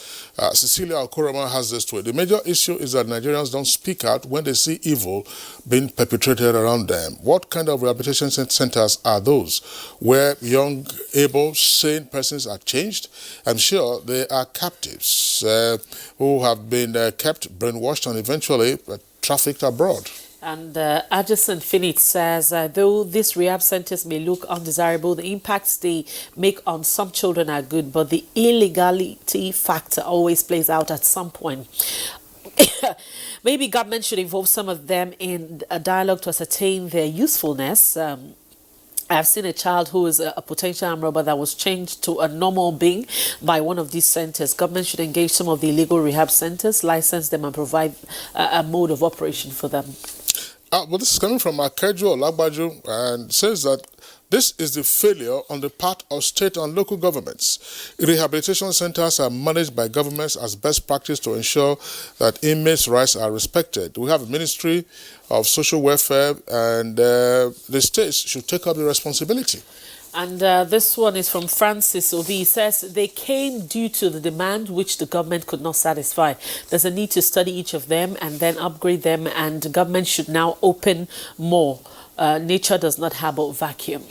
Cecilia Okoroma has this tweet. The major issue is that Nigerians don't speak out when they see evil being perpetrated around them. What kind of rehabilitation centers are those where young, able, sane persons are changed? I'm sure they are captives who have been kept, brainwashed, and eventually trafficked abroad. And Adjacent Phoenix says, though these rehab centers may look undesirable, the impacts they make on some children are good, but the illegality factor always plays out at some point. Maybe government should involve some of them in a dialogue to ascertain their usefulness. I've seen a child who is a potential armed robber that was changed to a normal being by one of these centers. Government should engage some of the illegal rehab centers, license them, and provide a mode of operation for them. Well, this is coming from Akejo Olagbaju, and says that this is the failure on the part of state and local governments. Rehabilitation centers are managed by governments as best practice to ensure that inmates' rights are respected. We have a Ministry of Social Welfare, and the states should take up the responsibility. And this one is from Francis Obi. He says, they came due to the demand which the government could not satisfy. There's a need to study each of them and then upgrade them, and the government should now open more. Nature does not have a vacuum.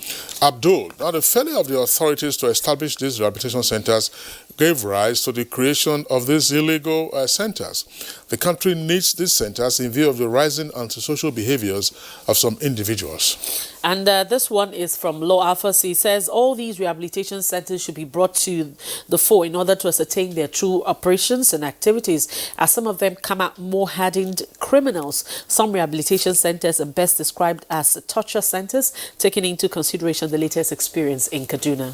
Abdul, now the failure of the authorities to establish these rehabilitation centers gave rise to the creation of these illegal centers. The country needs these centers in view of the rising antisocial behaviors of some individuals. And this one is from Law Alpha. He says all these rehabilitation centers should be brought to the fore in order to ascertain their true operations and activities, as some of them come out more hardened criminals. Some rehabilitation centers are best described as torture centers, taking into consideration the latest experience in Kaduna.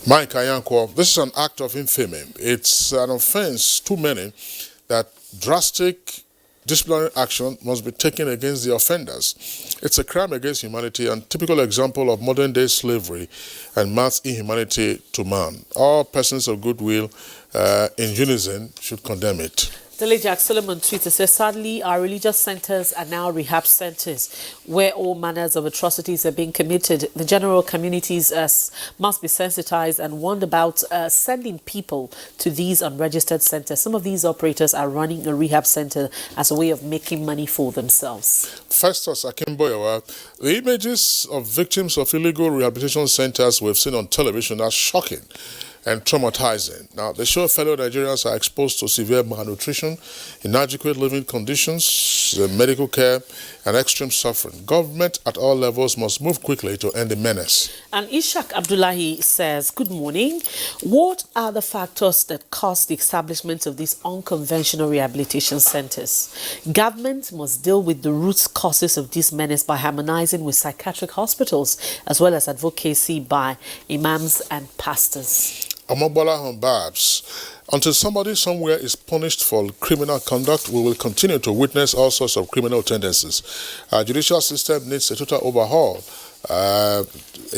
Mike Ayankwo, this is an act of infamy. It's an offense too many that drastic disciplinary action must be taken against the offenders. It's a crime against humanity and typical example of modern-day slavery and mass inhumanity to man. All persons of goodwill in unison should condemn it. Dele Jack Solomon tweeted, says, sadly, our religious centers are now rehab centers where all manners of atrocities are being committed. The general communities must be sensitized and warned about sending people to these unregistered centers. Some of these operators are running a rehab center as a way of making money for themselves. Festus Akimboyawa, the images of victims of illegal rehabilitation centers we've seen on television are shocking and traumatizing. Now, they show fellow Nigerians are exposed to severe malnutrition, inadequate living conditions, medical care, and extreme suffering. Government at all levels must move quickly to end the menace. And Ishak Abdullahi says, good morning. What are the factors that cause the establishment of these unconventional rehabilitation centers? Government must deal with the root causes of this menace by harmonizing with psychiatric hospitals, as well as advocacy by imams and pastors. Amobola Babs. Until somebody somewhere is punished for criminal conduct, we will continue to witness all sorts of criminal tendencies. Our judicial system needs a total overhaul. A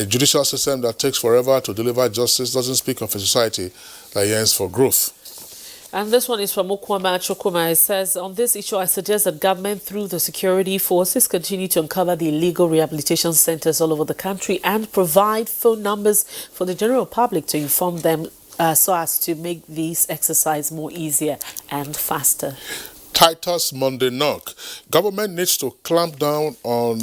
judicial system that takes forever to deliver justice doesn't speak of a society that yearns for growth. And this one is from Okwama Chokuma. It says, on this issue, I suggest that government, through the security forces, continue to uncover the illegal rehabilitation centers all over the country and provide phone numbers for the general public to inform them so as to make this exercise more easier and faster. Titus Monday Knock. Government needs to clamp down on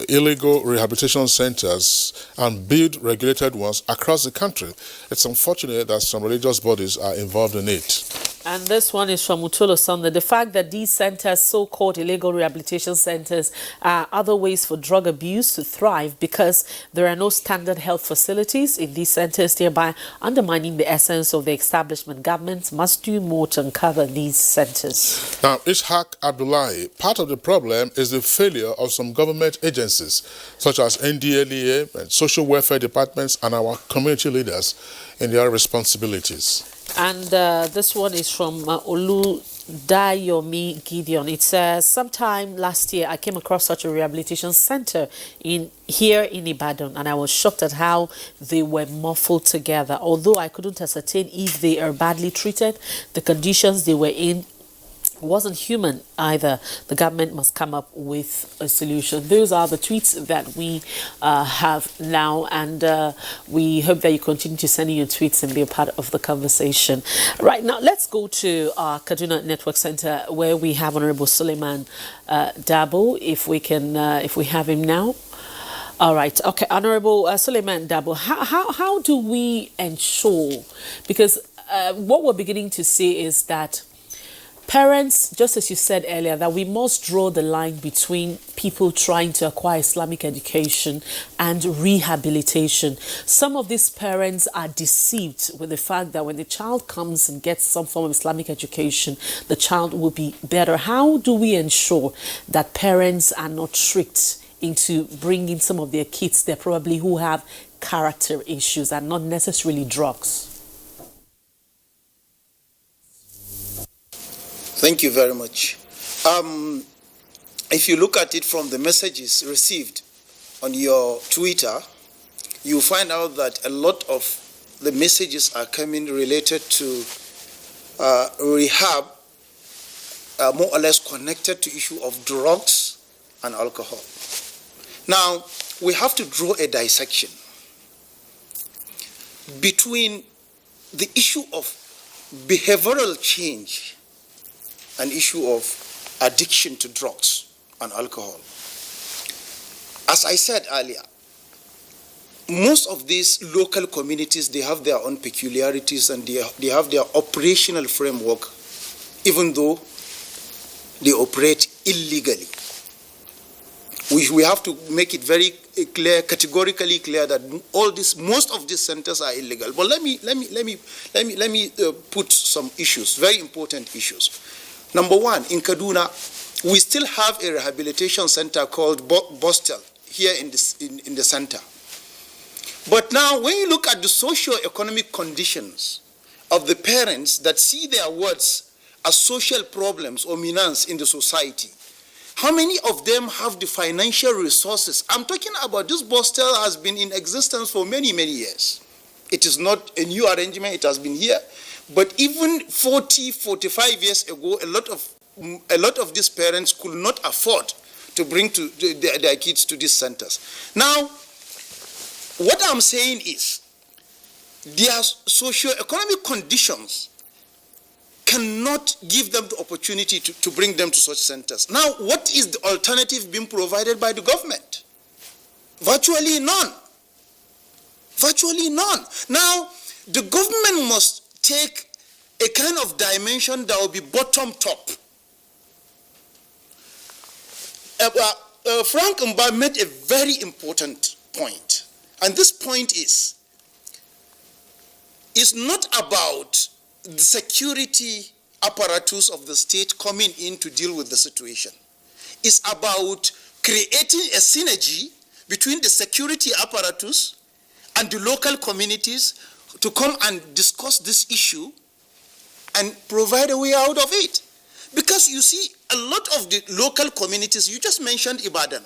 illegal rehabilitation centers and build regulated ones across the country. It's unfortunate that some religious bodies are involved in it. And this one is from Utolo Sunday. The fact that these centers, so-called illegal rehabilitation centers, are other ways for drug abuse to thrive because there are no standard health facilities in these centers, thereby undermining the essence of the establishment. Governments must do more to uncover these centers. Now, Ishaq Abdullahi, part of the problem is the failure of some government agencies, such as NDLEA and social welfare departments and our community leaders in their responsibilities. And this one is from Olu Dayomi Gideon. It says, sometime last year I came across such a rehabilitation center here in Ibadan, and I was shocked at how they were muffled together. Although I couldn't ascertain if they are badly treated, the conditions they were in wasn't human either. The government must come up with a solution. Those are the tweets that we have now, and we hope that you continue to send in your tweets and be a part of the conversation. Right now, let's go to our Kaduna Network Center where we have Honorable Suleiman Dabo, if we have him now. All right. Okay, Honorable Suleiman Dabo, how do we ensure, because what we're beginning to see is that parents, just as you said earlier, that we must draw the line between people trying to acquire Islamic education and rehabilitation. Some of these parents are deceived with the fact that when the child comes and gets some form of Islamic education, the child will be better. How do we ensure that parents are not tricked into bringing some of their kids there, probably who have character issues and not necessarily drugs? Thank you very much. If you look at it from the messages received on your Twitter, you find out that a lot of the messages are coming related to rehab, more or less connected to issue of drugs and alcohol. Now, we have to draw a dissection between the issue of behavioral change an issue of addiction to drugs and alcohol. As I said earlier, most of these local communities, they have their own peculiarities and they have their operational framework, even though they operate illegally. We have to make it very clear, categorically clear that most of these centers are illegal. But let me put some issues, very important issues. Number one, in Kaduna, we still have a rehabilitation center called Bostel here in the center. But now, when you look at the socio-economic conditions of the parents that see their wards as social problems or menace in the society, how many of them have the financial resources? I'm talking about this Bostel has been in existence for many, many years. It is not a new arrangement, it has been here. But even 40, 45 years ago, a lot of these parents could not afford to bring their kids to these centers. Now, what I'm saying is, their socio-economic conditions cannot give them the opportunity to bring them to such centers. Now, what is the alternative being provided by the government? Virtually none. Virtually none. Now, the government must take a kind of dimension that will be bottom top. Frank Mba made a very important point, and this point is, it's not about the security apparatus of the state coming in to deal with the situation. It's about creating a synergy between the security apparatus and the local communities to come and discuss this issue and provide a way out of it. Because you see, a lot of the local communities, you just mentioned Ibadan.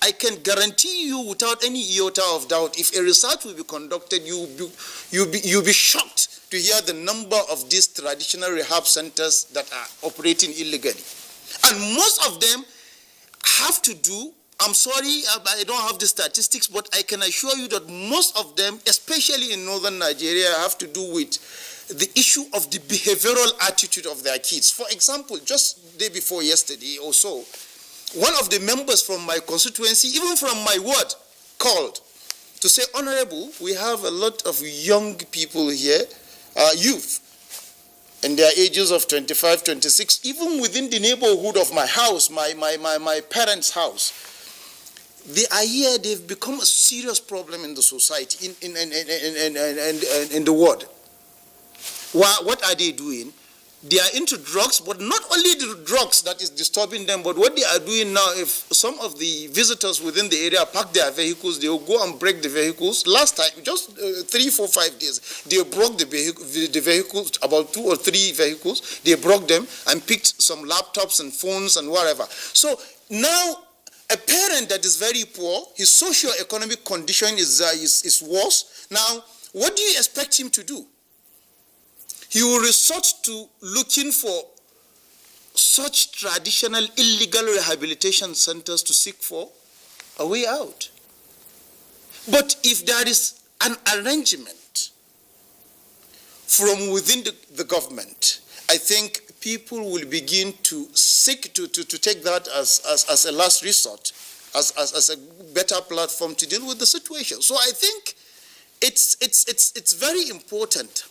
I can guarantee you without any iota of doubt, if a research will be conducted, you'll be shocked to hear the number of these traditional rehab centers that are operating illegally. And most of them have to do, I'm sorry, I don't have the statistics, but I can assure you that most of them, especially in northern Nigeria, have to do with the issue of the behavioral attitude of their kids. For example, just the day before yesterday or so, one of the members from my constituency, even from my ward, called to say, Honorable, we have a lot of young people here, youth, and their ages of 25, 26, even within the neighborhood of my house, my parents' house, they are here. They've become a serious problem in the society, in the world. What are they doing? They are into drugs, but not only the drugs that is disturbing them, but what they are doing now, if some of the visitors within the area park their vehicles, they will go and break the vehicles. Last time, just 3, 4, 5 days, they broke the vehicles, about 2 or 3 vehicles. They broke them and picked some laptops and phones and whatever. So now, a parent that is very poor, his socio-economic condition is worse. Now, what do you expect him to do? He will resort to looking for such traditional illegal rehabilitation centers to seek for a way out. But if there is an arrangement from within the government, I think people will begin to seek to take that as a last resort, as a better platform to deal with the situation. So I think it's very important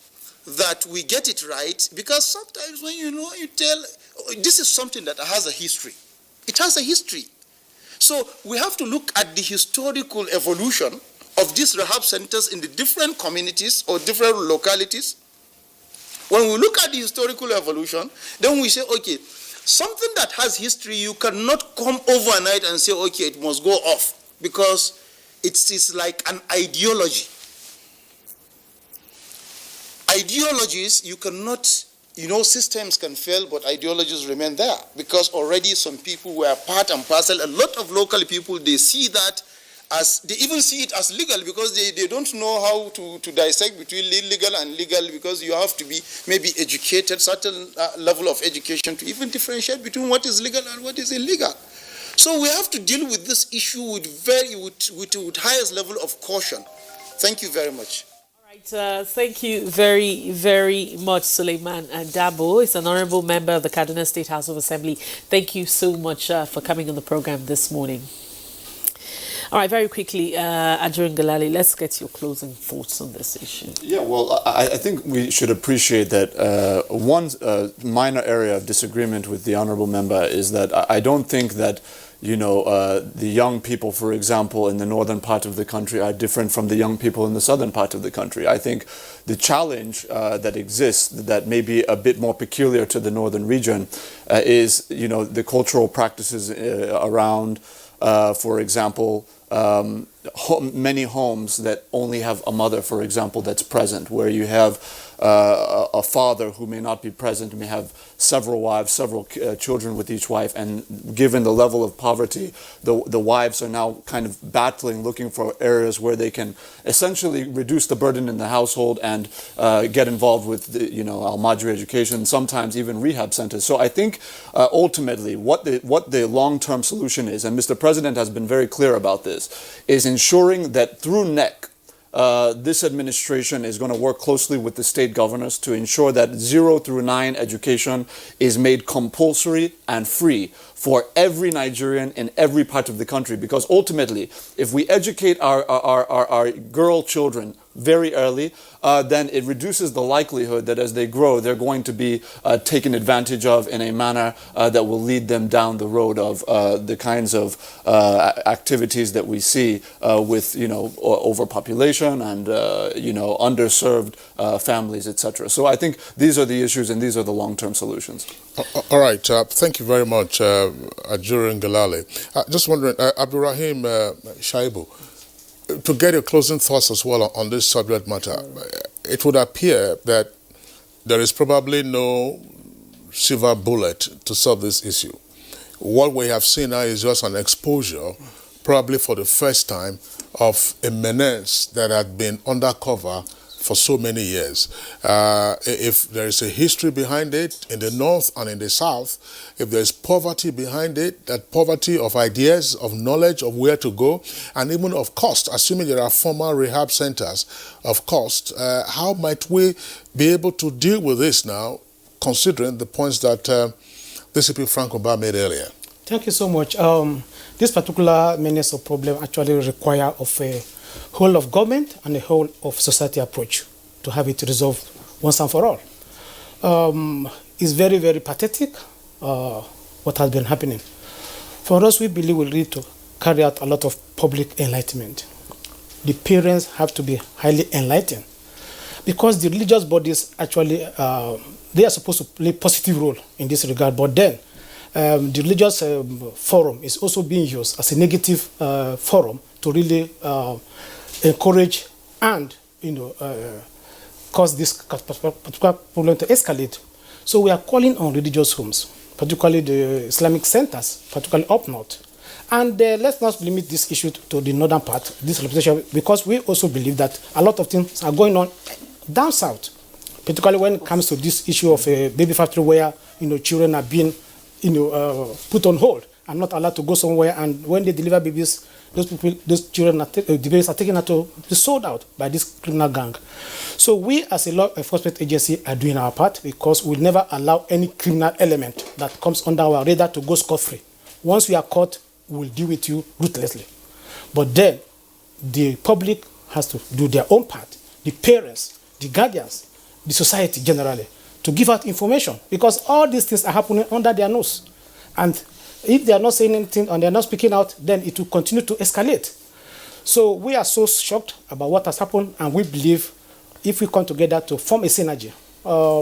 that we get it right, because sometimes when you tell, this is something that has a history. It has a history. So we have to look at the historical evolution of these rehab centers in the different communities or different localities. When we look at the historical evolution, then we say, okay, something that has history, you cannot come overnight and say, okay, it must go off, because it's like an ideology. Ideologies, you cannot, systems can fail, but ideologies remain there, because already some people were part and parcel. A lot of local people, they see that as, they even see it as legal, because they don't know how to dissect between illegal and legal, because you have to be maybe educated, certain level of education to even differentiate between what is legal and what is illegal. So we have to deal with this issue with highest level of caution. Thank you very much. Thank you very, very much, Suleiman Dabo. He's an honorable member of the Kaduna State House of Assembly. Thank you so much for coming on the program this morning. All right, very quickly, Adjorin Galali, let's get your closing thoughts on this issue. Yeah, well, I think we should appreciate that one minor area of disagreement with the honorable member is that I don't think that the young people, for example, in the northern part of the country are different from the young people in the southern part of the country. I think the challenge that exists, that may be a bit more peculiar to the northern region, is, the cultural practices around, for example, many homes that only have a mother, for example, that's present, where you have a father who may not be present, may have several wives, several children with each wife, and given the level of poverty, the wives are now kind of battling, looking for areas where they can essentially reduce the burden in the household and get involved with Al-Majri education, sometimes even rehab centers. So I think ultimately what the long-term solution is, and Mr. President has been very clear about this, is ensuring that through NEC, this administration is going to work closely with the state governors to ensure that 0 through 9 education is made compulsory and free for every Nigerian in every part of the country. Because ultimately, if we educate our girl children very early, then it reduces the likelihood that as they grow, they're going to be taken advantage of in a manner that will lead them down the road of the kinds of activities that we see with, overpopulation and, underserved families, etc. So I think these are the issues and these are the long-term solutions. All right. Thank you very much, Adjorin Galali. Just wondering, Abdurrahim Shaibu, to get your closing thoughts as well on this subject matter, it would appear that there is probably no silver bullet to solve this issue. What we have seen now is just an exposure, probably for the first time, of a menace that had been undercover for so many years. If there is a history behind it in the north and in the south, if there's poverty behind it, that poverty of ideas, of knowledge, of where to go, and even of cost, assuming there are former rehab centers of cost, how might we be able to deal with this now, considering the points that DCP Frank Oba made earlier? Thank you so much. This particular menace or problem actually require of a whole of government and a whole of society approach to have it resolved once and for all. It's very, very pathetic what has been happening. For us, we believe we need to carry out a lot of public enlightenment. The parents have to be highly enlightened because the religious bodies actually, they are supposed to play a positive role in this regard, but then the religious forum is also being used as a negative forum to really encourage and cause this particular problem to escalate. So we are calling on religious homes, particularly the Islamic centers, particularly up north. And let's not limit this issue to the northern part, this representation, because we also believe that a lot of things are going on down south, particularly when it comes to this issue of a baby factory where children are being put on hold and not allowed to go somewhere, and when they deliver babies, those children the babies are taken out to be sold out by this criminal gang. So we as a law enforcement agency are doing our part because we'll never allow any criminal element that comes under our radar to go scot-free. Once we are caught, we'll deal with you ruthlessly. But then the public has to do their own part, the parents, the guardians, the society generally, to give out information, because all these things are happening under their nose. And if they are not saying anything and they are not speaking out, then it will continue to escalate. So we are so shocked about what has happened, and we believe if we come together to form a synergy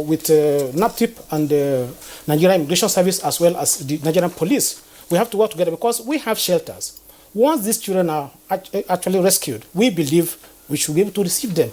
with NAPTIP and the Nigerian Immigration Service as well as the Nigerian Police, we have to work together because we have shelters. Once these children are actually rescued, we believe we should be able to receive them,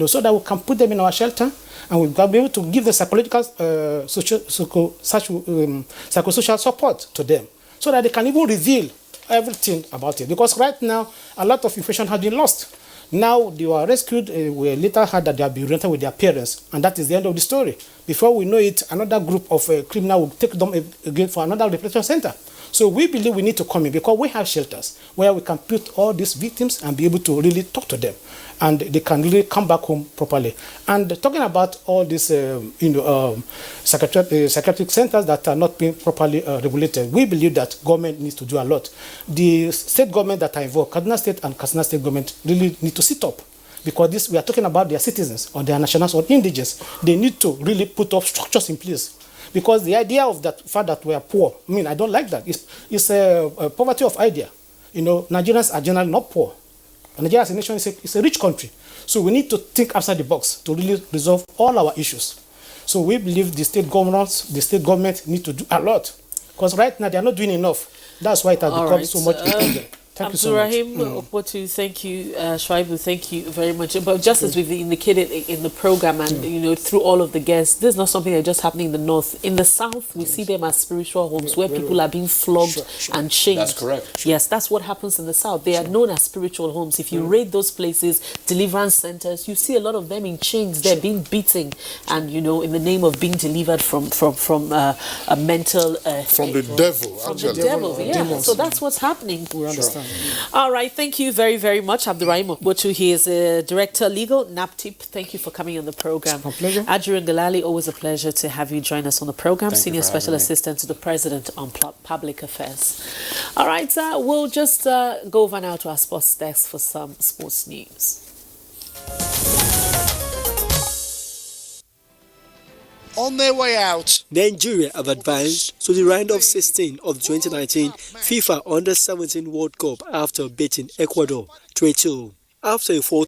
so that we can put them in our shelter and we'll be able to give the psychological, psychosocial support to them so that they can even reveal everything about it. Because right now, a lot of information has been lost. Now they were rescued, we later heard that they have been rented with their parents, and that is the end of the story. Before we know it, another group of criminals will take them again for another reception center. So we believe we need to come in because we have shelters where we can put all these victims and be able to really talk to them, and they can really come back home properly. And talking about all these, psychiatric centers that are not being properly regulated, we believe that government needs to do a lot. The state government that are involved, Kaduna State and Katsina State government, really need to sit up, because we are talking about their citizens or their nationals or indigenous. They need to really put up structures in place. Because the idea of that fact that we are poor, I don't like that. It's a poverty of idea. Nigerians are generally not poor. Nigeria as a nation is a rich country. So we need to think outside the box to really resolve all our issues. So we believe the state governments, the state government need to do a lot. Because right now they are not doing enough. That's why it has become so much important. Thank you so much. Okwotu, thank you. Shuaibu, thank you very much. But just as we've indicated in the program and through all of the guests, this is not something that's just happening in the north. In the south, we see them as spiritual homes where people are being flogged and chained. That's correct. Yes, that's what happens in the south. They are known as spiritual homes. If you raid those places, deliverance centers, you see a lot of them in chains. They're being beaten, and in the name of being delivered from a mental from the devil. From the devil, yeah. So that's what's happening. We understand. All right, thank you very, very much, Abdurrahim Okwotu. He is a Director Legal, NAPTIP. Thank you for coming on the program. It's my pleasure. Adrian Galali, always a pleasure to have you join us on the program. Senior Special Assistant to the President on Public Affairs. All right, we'll just go over now to our sports desk for some sports news. On their way out, Nigeria have advanced to the round of 16 of the 2019 FIFA Under-17 World Cup after beating Ecuador 3-2. After a 4